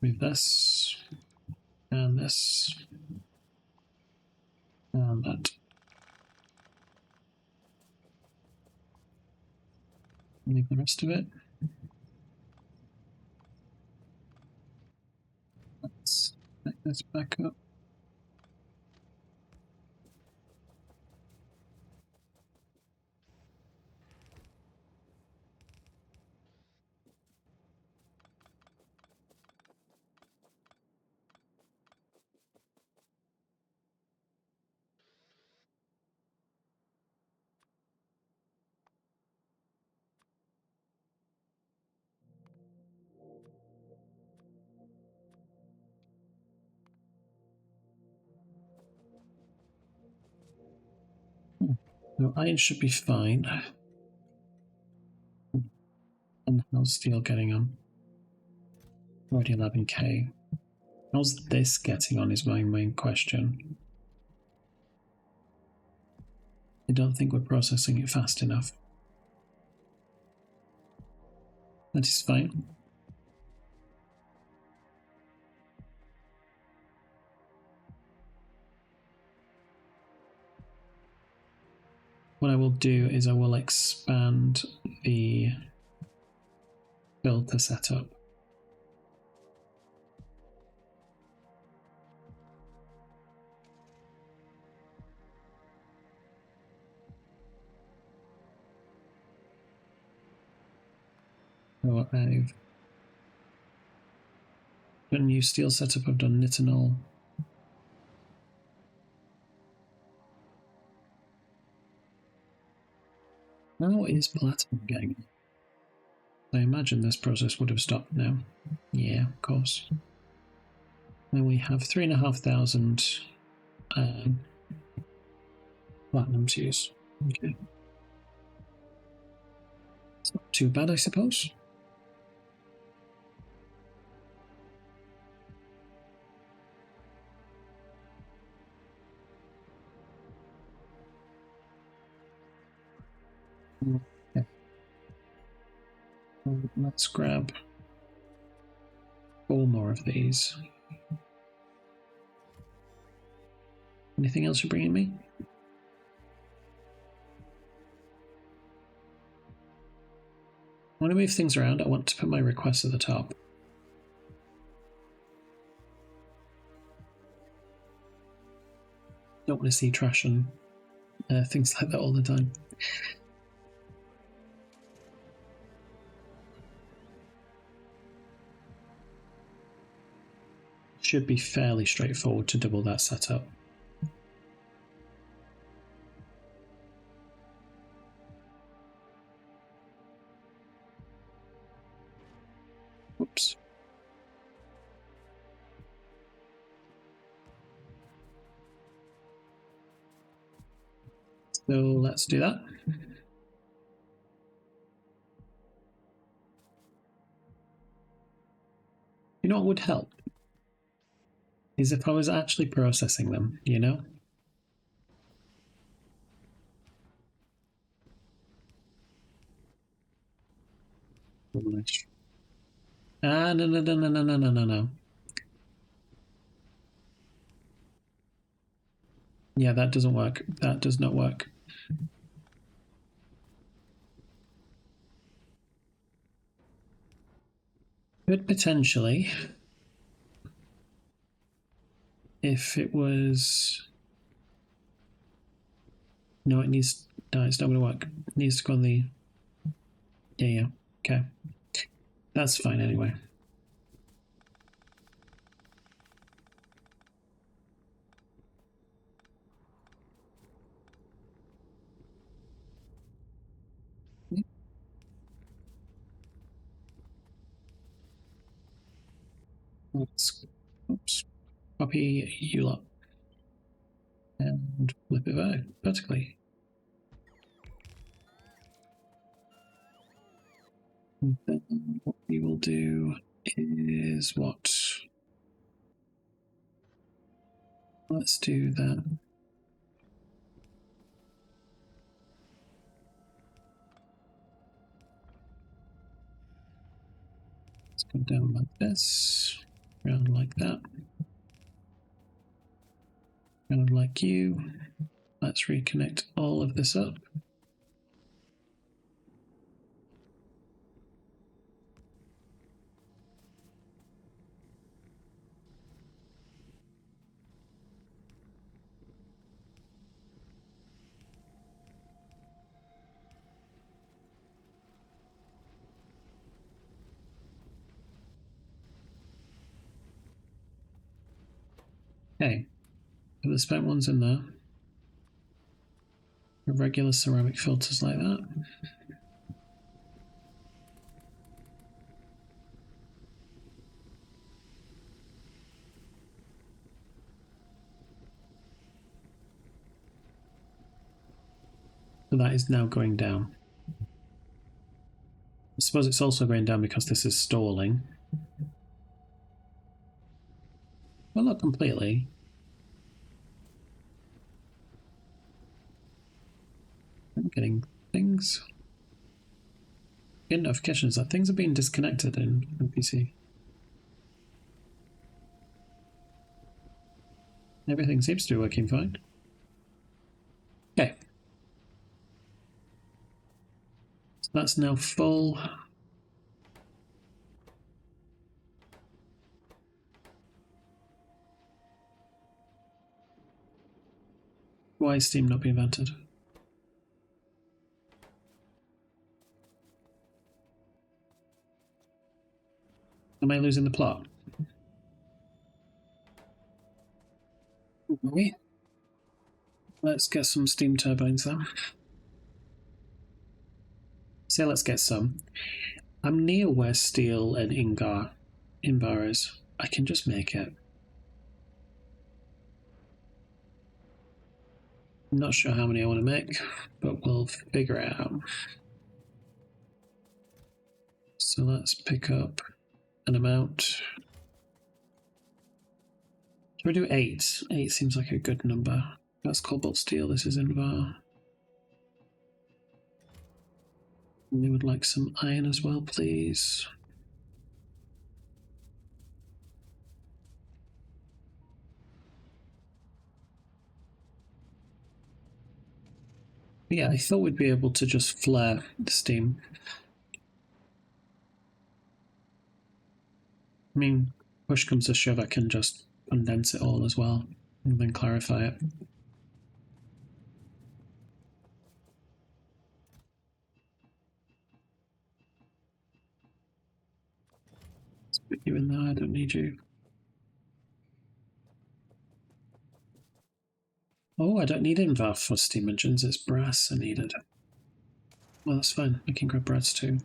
Move this. And this. And that. Leave the rest of it. Let's make this back up. No, iron should be fine. And how's steel getting on? Already 11k. How's this getting on is my main question. I don't think we're processing it fast enough. That is fine. What I will do is I will expand the filter setup. So I've done a new steel setup, I've done nitanol. How is platinum getting on? I imagine this process would have stopped now. Yeah, of course. And we have 3,500 platinum to use. Okay. It's not too bad, I suppose. Okay. Let's grab 4 more of these. Anything else you're bringing me? I want to move things around. I want to put my requests at the top. Don't want to see trash and things like that all the time. Should be fairly straightforward to double that setup. Whoops. So let's do that. You know what would help? Is if I was actually processing them, you know? Ah, no. Yeah, that doesn't work. That does not work. Could potentially, if it was No, it needs. No, it's not going to work. It needs to go on the. Yeah. Okay. That's fine anyway. Let's oops, copy you lot and flip it vertically. And then what we will do is what? Let's do that. Let's go down like this, round like that, round like you. Let's reconnect all of this up. Okay, put the spent ones in there. Regular ceramic filters like that. So that is now going down. I suppose it's also going down because this is stalling. Well, not completely. I'm getting things. Getting notifications that things are being disconnected in NPC. Everything seems to be working fine. Okay. So that's now full. Why is Steam not being vented? Am I losing the plot? Okay. Let's get some steam turbines then. Say let's get some. I'm near where steel and Invar is. I can just make it. I'm not sure how many I want to make, but we'll figure it out. So let's pick up an amount. Should we do 8? 8 seems like a good number. That's cobalt steel, this is Invar. And we would like some iron as well, please. But yeah, I thought we'd be able to just flare the steam. I mean, push comes to shove, I can just condense it all as well and then clarify it. Let's put you in there, I don't need you. Oh, I don't need Invar for steam engines, it's brass I needed. Well, that's fine, I can grab brass too.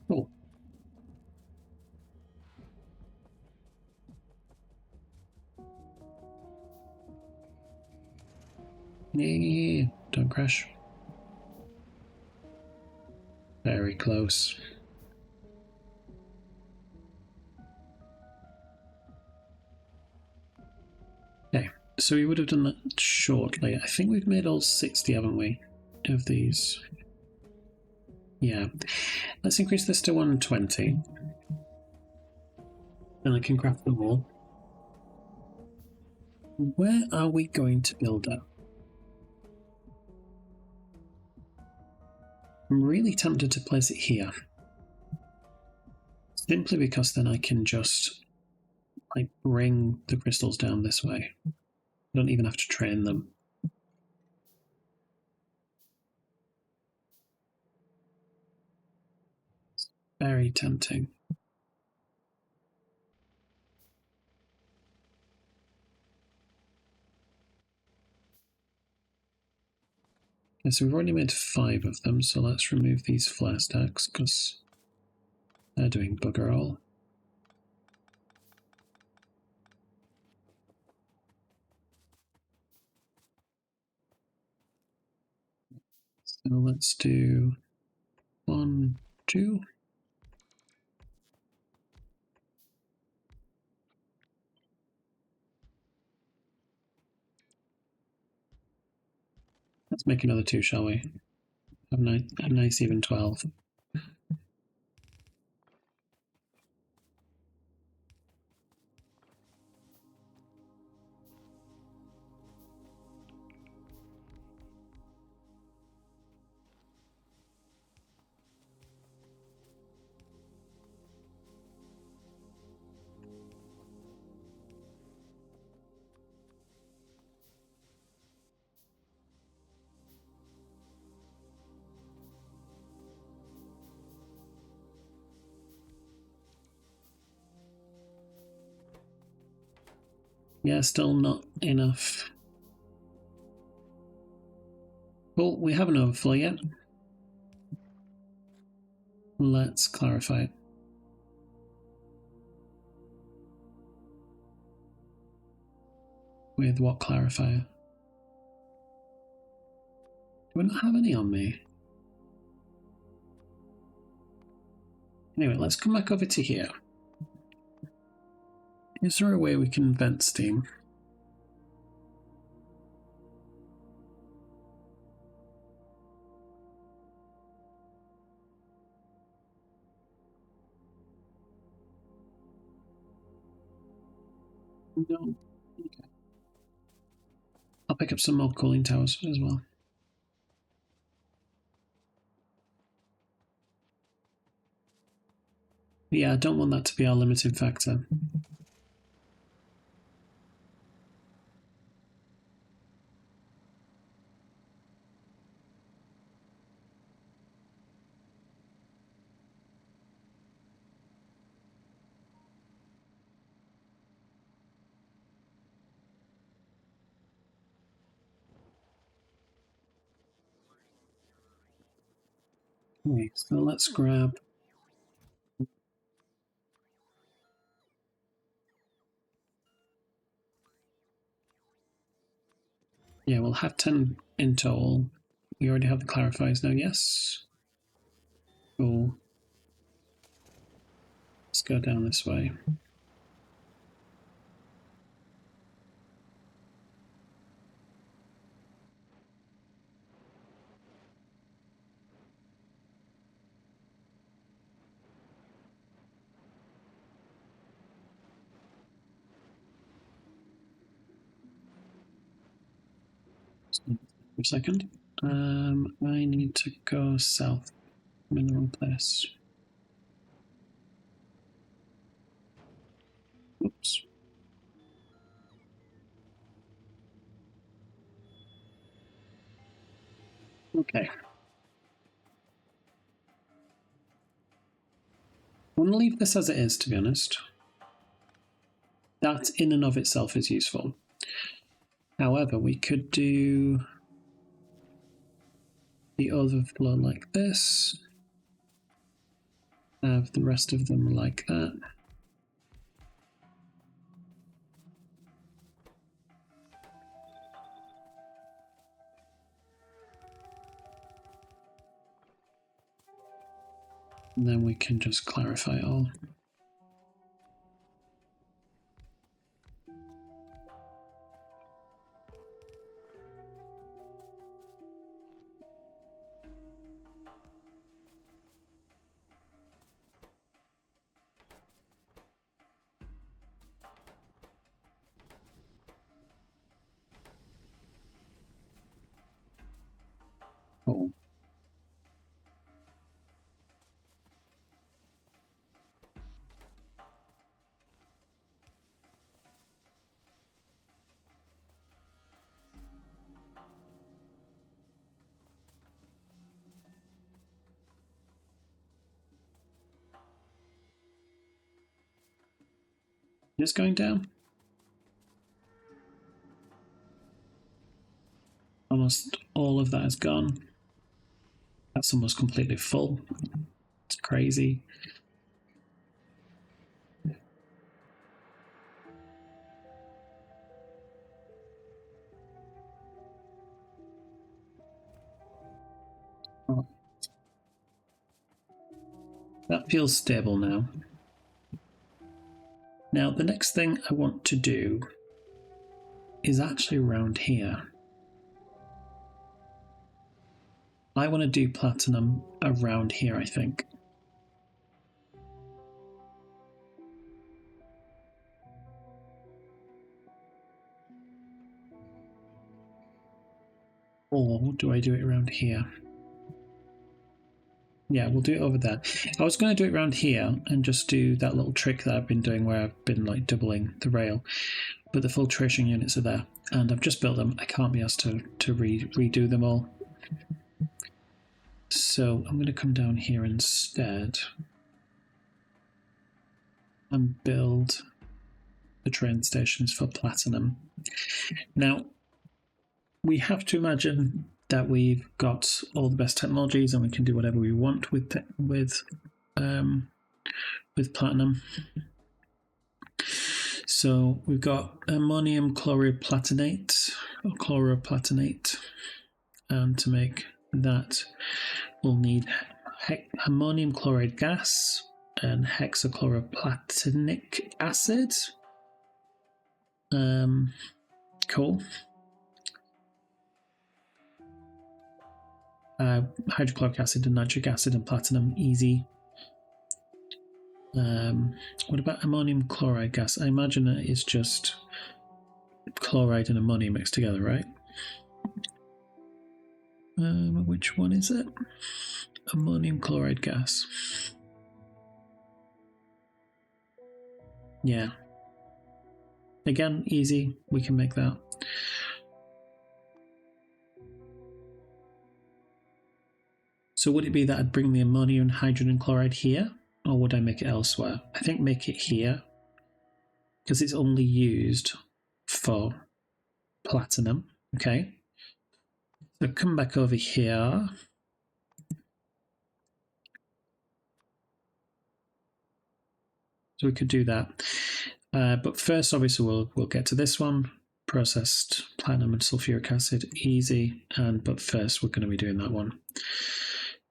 Cool. Yeah, don't crash. Very close. Okay, so we would have done that shortly. I think we've made all 60, haven't we, of these? Yeah. Let's increase this to 120. and I can craft them all. Where are we going to build up? I'm really tempted to place it here. Simply because then I can just like bring the crystals down this way. I don't even have to train them. It's very tempting. Okay, so we've already made 5 of them, so let's remove these flare stacks because they're doing bugger all. So let's do 1, 2. Let's make another 2, shall we? Have a nice even 12. Yeah, still not enough. Well, we have an overflow yet. Let's clarify it. With what clarifier? Do I not have any on me? Anyway, let's come back over to here. Is there a way we can vent steam? No. Okay. I'll pick up some more cooling towers as well. Yeah, I don't want that to be our limiting factor. Okay, so let's grab. Yeah, we'll have 10 in total. We already have the clarifiers now, yes? Cool. Let's go down this way. For a second. I need to go south. I'm in the wrong place. Oops. Okay. I'm going to leave this as it is, to be honest. That in and of itself is useful. However, we could do the overflow like this. Have the rest of them like that. And then we can just clarify it all. Cool. Just going down. Almost all of that is gone. That's almost completely full. It's crazy. Oh. That feels stable now. Now, the next thing I want to do is actually around here. I want to do platinum around here, I think. Or do I do it around here? Yeah, we'll do it over there. I was going to do it around here and just do that little trick that I've been doing where I've been like doubling the rail, but the filtration units are there and I've just built them. I can't be asked to redo them all. So I'm going to come down here instead and build the train stations for platinum. Now, we have to imagine that we've got all the best technologies and we can do whatever we want with platinum. So we've got ammonium chloroplatinate or chloroplatinate, and to make that we'll need ammonium chloride gas and hexachloroplatinic acid. Cool. Hydrochloric acid and nitric acid and platinum, easy. What about ammonium chloride gas? I imagine it is just chloride and ammonia mixed together, right? Which one is it? Ammonium chloride gas. Yeah. Again, easy. We can make that. So would it be that I'd bring the ammonia and hydrogen chloride here? Or would I make it elsewhere? I think make it here, because it's only used for platinum. Okay. So come back over here. So we could do that. But first, obviously, we'll get to this one. Processed platinum and sulfuric acid, easy. But first, we're going to be doing that one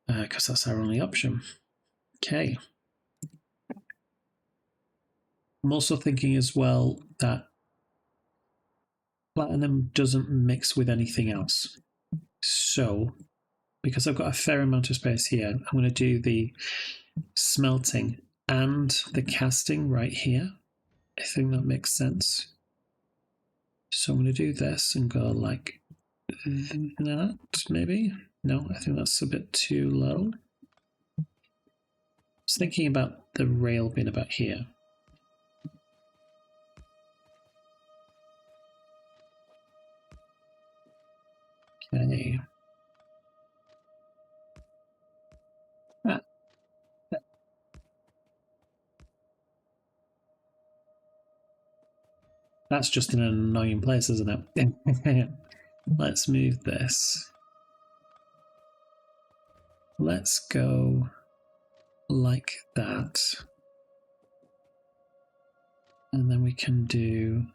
because that's our only option. Okay. I'm also thinking as well that platinum doesn't mix with anything else. So, because I've got a fair amount of space here, I'm going to do the smelting and the casting right here. I think that makes sense. So I'm going to do this and go like that, maybe? No, I think that's a bit too low. I was thinking about the rail being about here. Okay. That's just in an annoying place, isn't it? Let's move this. Let's go like that. And then we can do,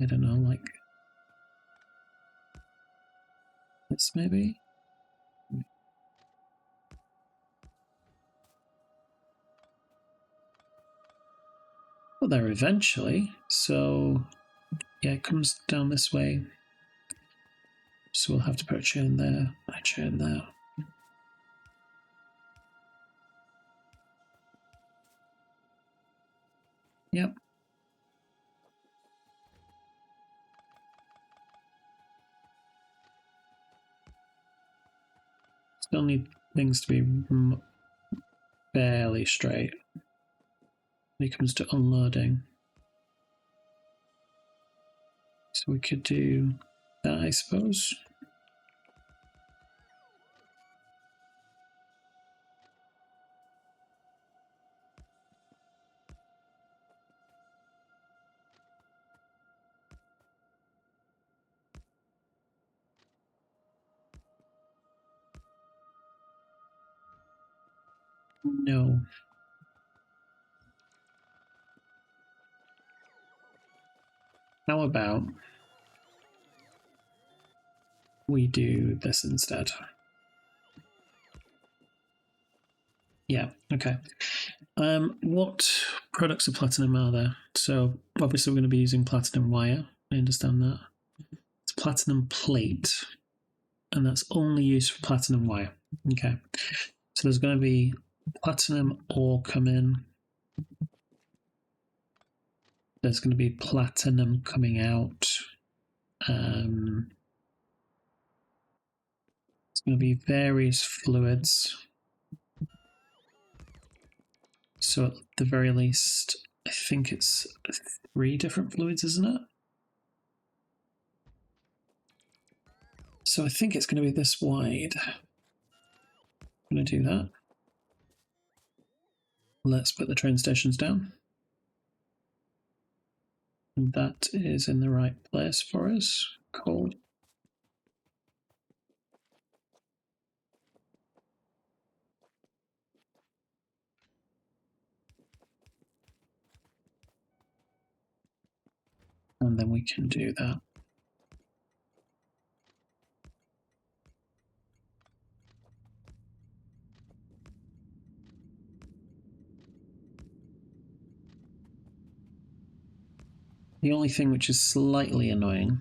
I don't know, like this maybe? Well, there eventually. So, yeah, it comes down this way. So we'll have to put a chain there, a chain there. Yep. Still need things to be fairly straight when it comes to unloading. So we could do that, I suppose. No. How about we do this instead? Yeah, okay. What products of platinum are there? So obviously we're going to be using platinum wire. I understand that. It's platinum plate, and that's only used for platinum wire. Okay. So there's going to be platinum ore come in. There's going to be platinum coming out. There's going to be various fluids. So at the very least, I think it's 3 different fluids, isn't it? So I think it's going to be this wide. I'm going to do that. Let's put the train stations down. And that is in the right place for us. Cool. And then we can do that. The only thing which is slightly annoying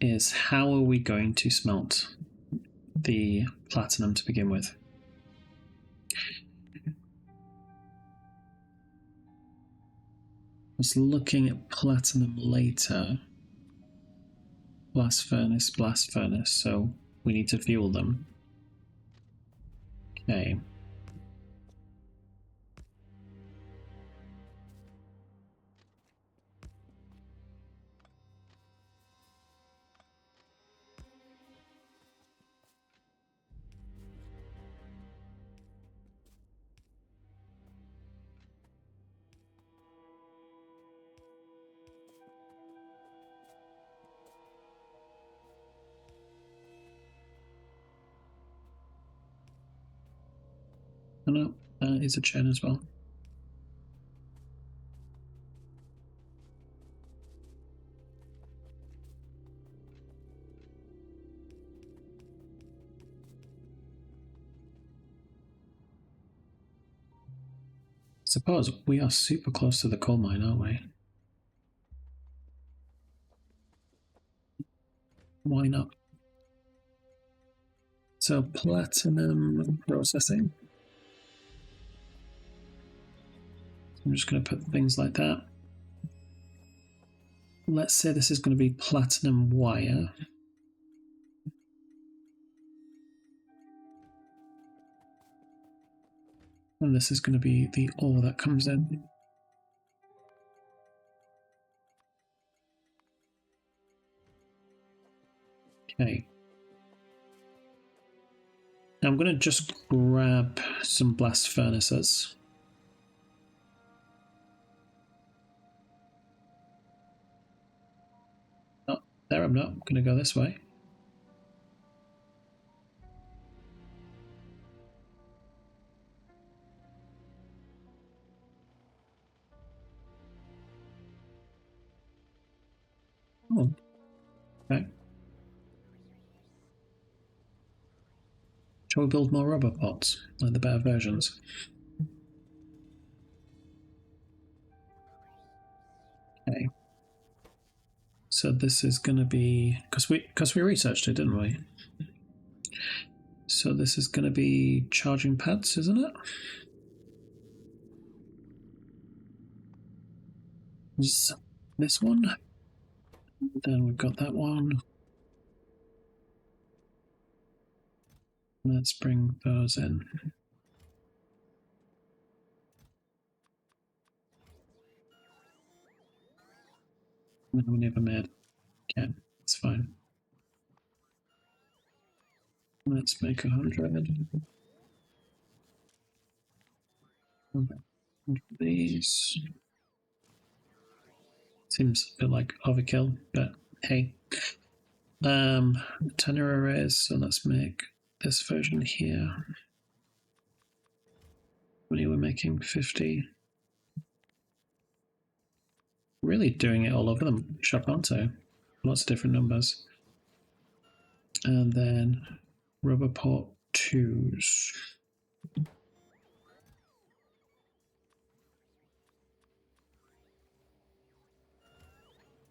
is how are we going to smelt the platinum to begin with? I was looking at platinum later. Blast furnace, so we need to fuel them. Okay. Oh no, that is a chain as well. Suppose we are super close to the coal mine, aren't we? Why not? So platinum processing. I'm just going to put things like that. Let's say this is going to be platinum wire. And this is going to be the ore that comes in. Okay. Now I'm going to just grab some blast furnaces. Oh, there, I'm not. I'm going to go this way. Oh, okay. Shall we build more rubber pots, like the better versions? Okay. So this is going to be because we researched it, didn't we? So this is going to be charging pads, isn't it? This one. Then we've got that one. Let's bring those in. No, we never made. Okay, it's fine. Let's make 100. These. Seems a bit like overkill, but hey. 10 arrays, so let's make this version here. How many we're making? 50. Really doing it all over the shop, aren't I? Lots of different numbers. And then rubber port 2s.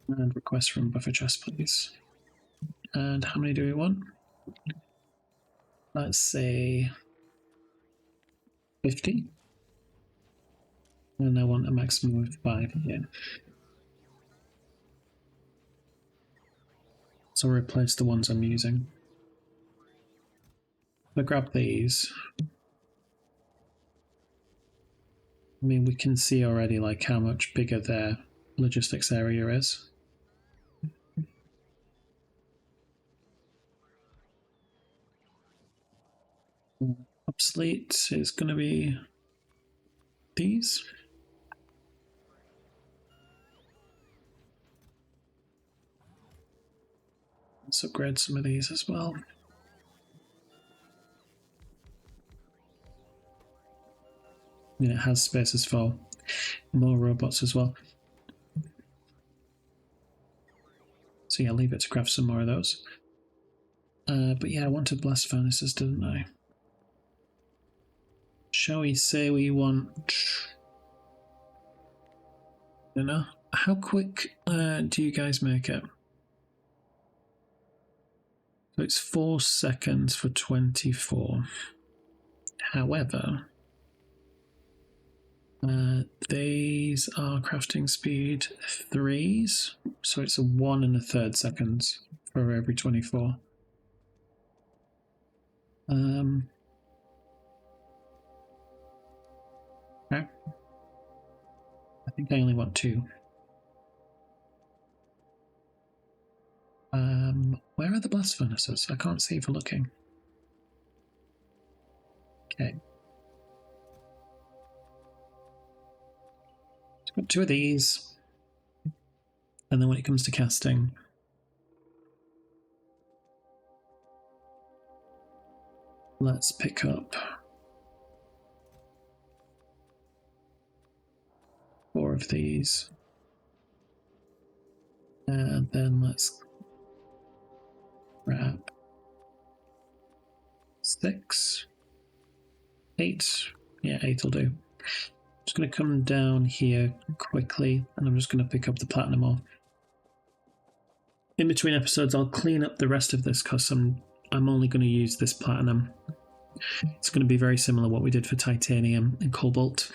And request from buffer chest, please. And how many do we want? Let's say 50. And I want a maximum of 5 here. So I'll replace the ones I'm using. I'll grab these. I mean, we can see already like how much bigger their logistics area is. Obsolete is going to be these. Let's upgrade some of these as well. And it has spaces for more robots as well. So yeah, leave it to craft some more of those. But yeah, I wanted blast furnaces, didn't I? Shall we say we want... I don't know. How quick do you guys make it? So it's 4 seconds for 24. However, these are crafting speed 3s, so it's a 1 1/3 seconds for every 24. Okay. I think I only want 2. Where are the blast furnaces? I can't see for looking. Okay. Let's got 2 of these. And then when it comes to casting, let's pick up 4 of these. And then let's grab 6, 8. Yeah, 8 will do. Just going to come down here quickly, and I'm just going to pick up the platinum ore. In between episodes, I'll clean up the rest of this because I'm only going to use this platinum. It's going to be very similar to what we did for titanium and cobalt.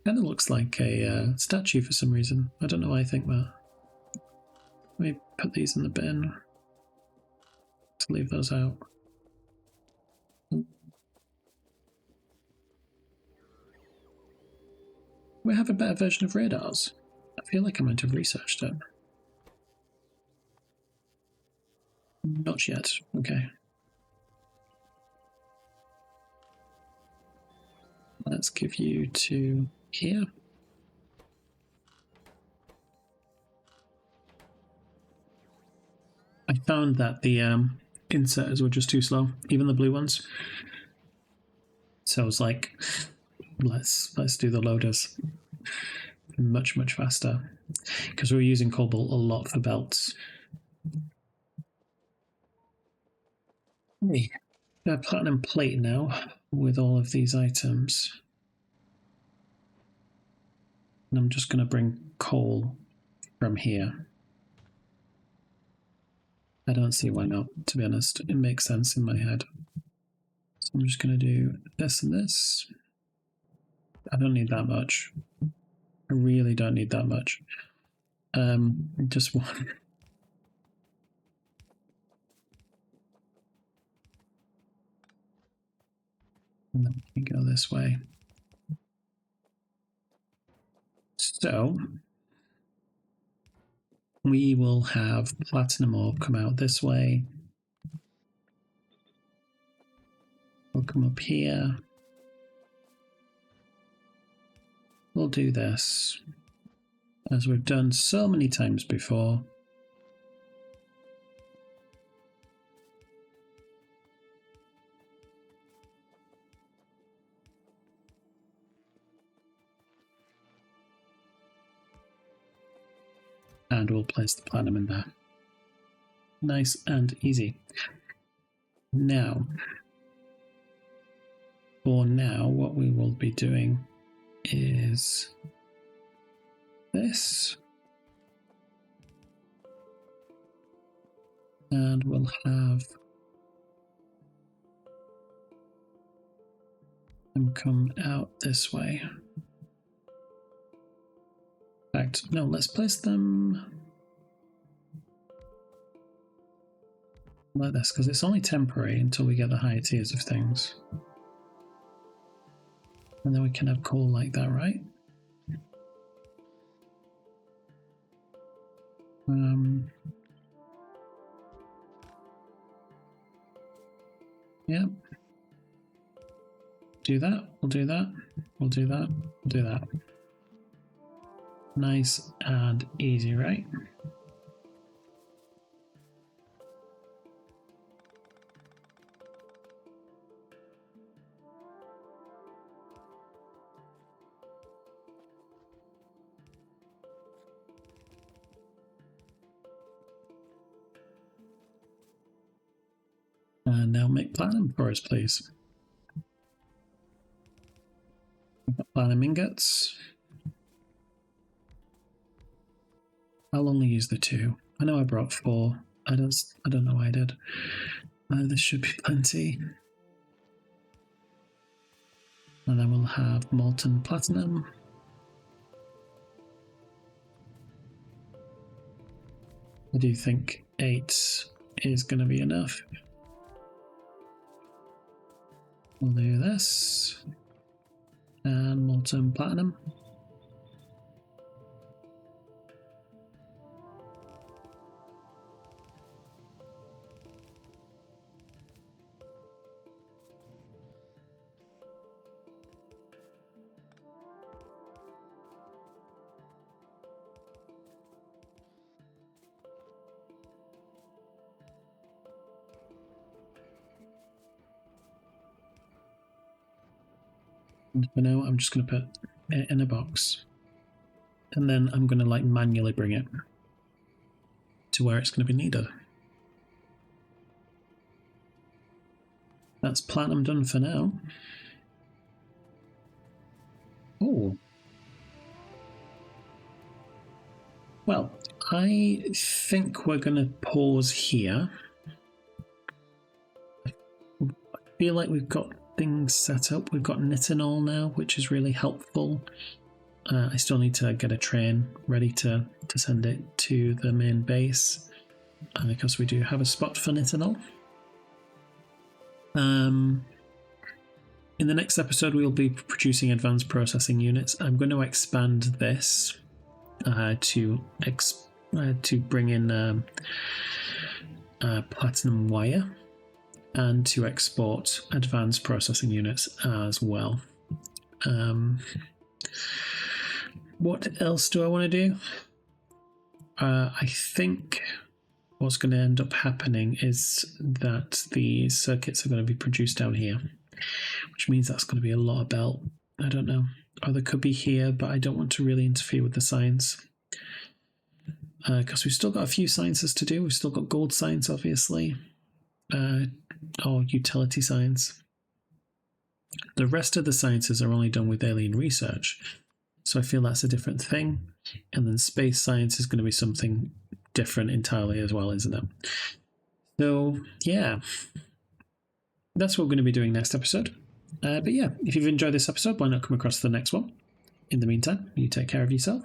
Kind of looks like a statue for some reason. I don't know why I think that. Let me put these in the bin to leave those out. We have a better version of radars. I feel like I might have researched it. Not yet. Okay. Let's give you to here. I found that the inserters were just too slow, even the blue ones. So I was like, let's do the loaders much faster, because we were using cobalt a lot for belts. Hey, a platinum plate now with all of these items. And I'm just going to bring coal from here. I don't see why not, to be honest. It makes sense in my head. So I'm just going to do this and this. I don't need that much. I really don't need that much. Just one. And then we can go this way. So we will have platinum ore come out this way. We'll come up here. We'll do this as we've done so many times before. And we'll place the platinum in there. Nice and easy. Now, for now, what we will be doing is this. And we'll have them come out this way. In fact, no, let's place them like this, because it's only temporary until we get the higher tiers of things. And then we can have coal like that, right? Yep. Do that, we'll do that, we'll do that, we'll do that. Nice and easy, right? And now make platinum for us, please. Platinum ingots. I'll only use the 2. I know I brought 4. I don't know why I did. This should be plenty. And then we'll have molten platinum. I do think 8 is going to be enough. We'll do this. And molten platinum. And for now, I'm just going to put it in a box. And then I'm going to like manually bring it to where it's going to be needed. That's platinum done for now. Oh. Well, I think we're going to pause here. I feel like we've got things set up. We've got Nitinol now, which is really helpful. I still need to get a train ready to send it to the main base, because we do have a spot for Nitinol. In the next episode, we'll be producing advanced processing units. I'm going to expand this to bring in platinum wire, and to export advanced processing units as well. What else do I want to do? I think what's going to end up happening is that the circuits are going to be produced down here, which means that's going to be a lot of belt. I don't know. Or they could be here, but I don't want to really interfere with the science. Because we've still got a few sciences to do. We've still got gold science, obviously. Or utility science. The rest of the sciences are only done with alien research. So I feel that's a different thing. And then space science is going to be something different entirely as well, isn't it? So, yeah. That's what we're going to be doing next episode. But yeah, if you've enjoyed this episode, why not come across the next one? In the meantime, you take care of yourself,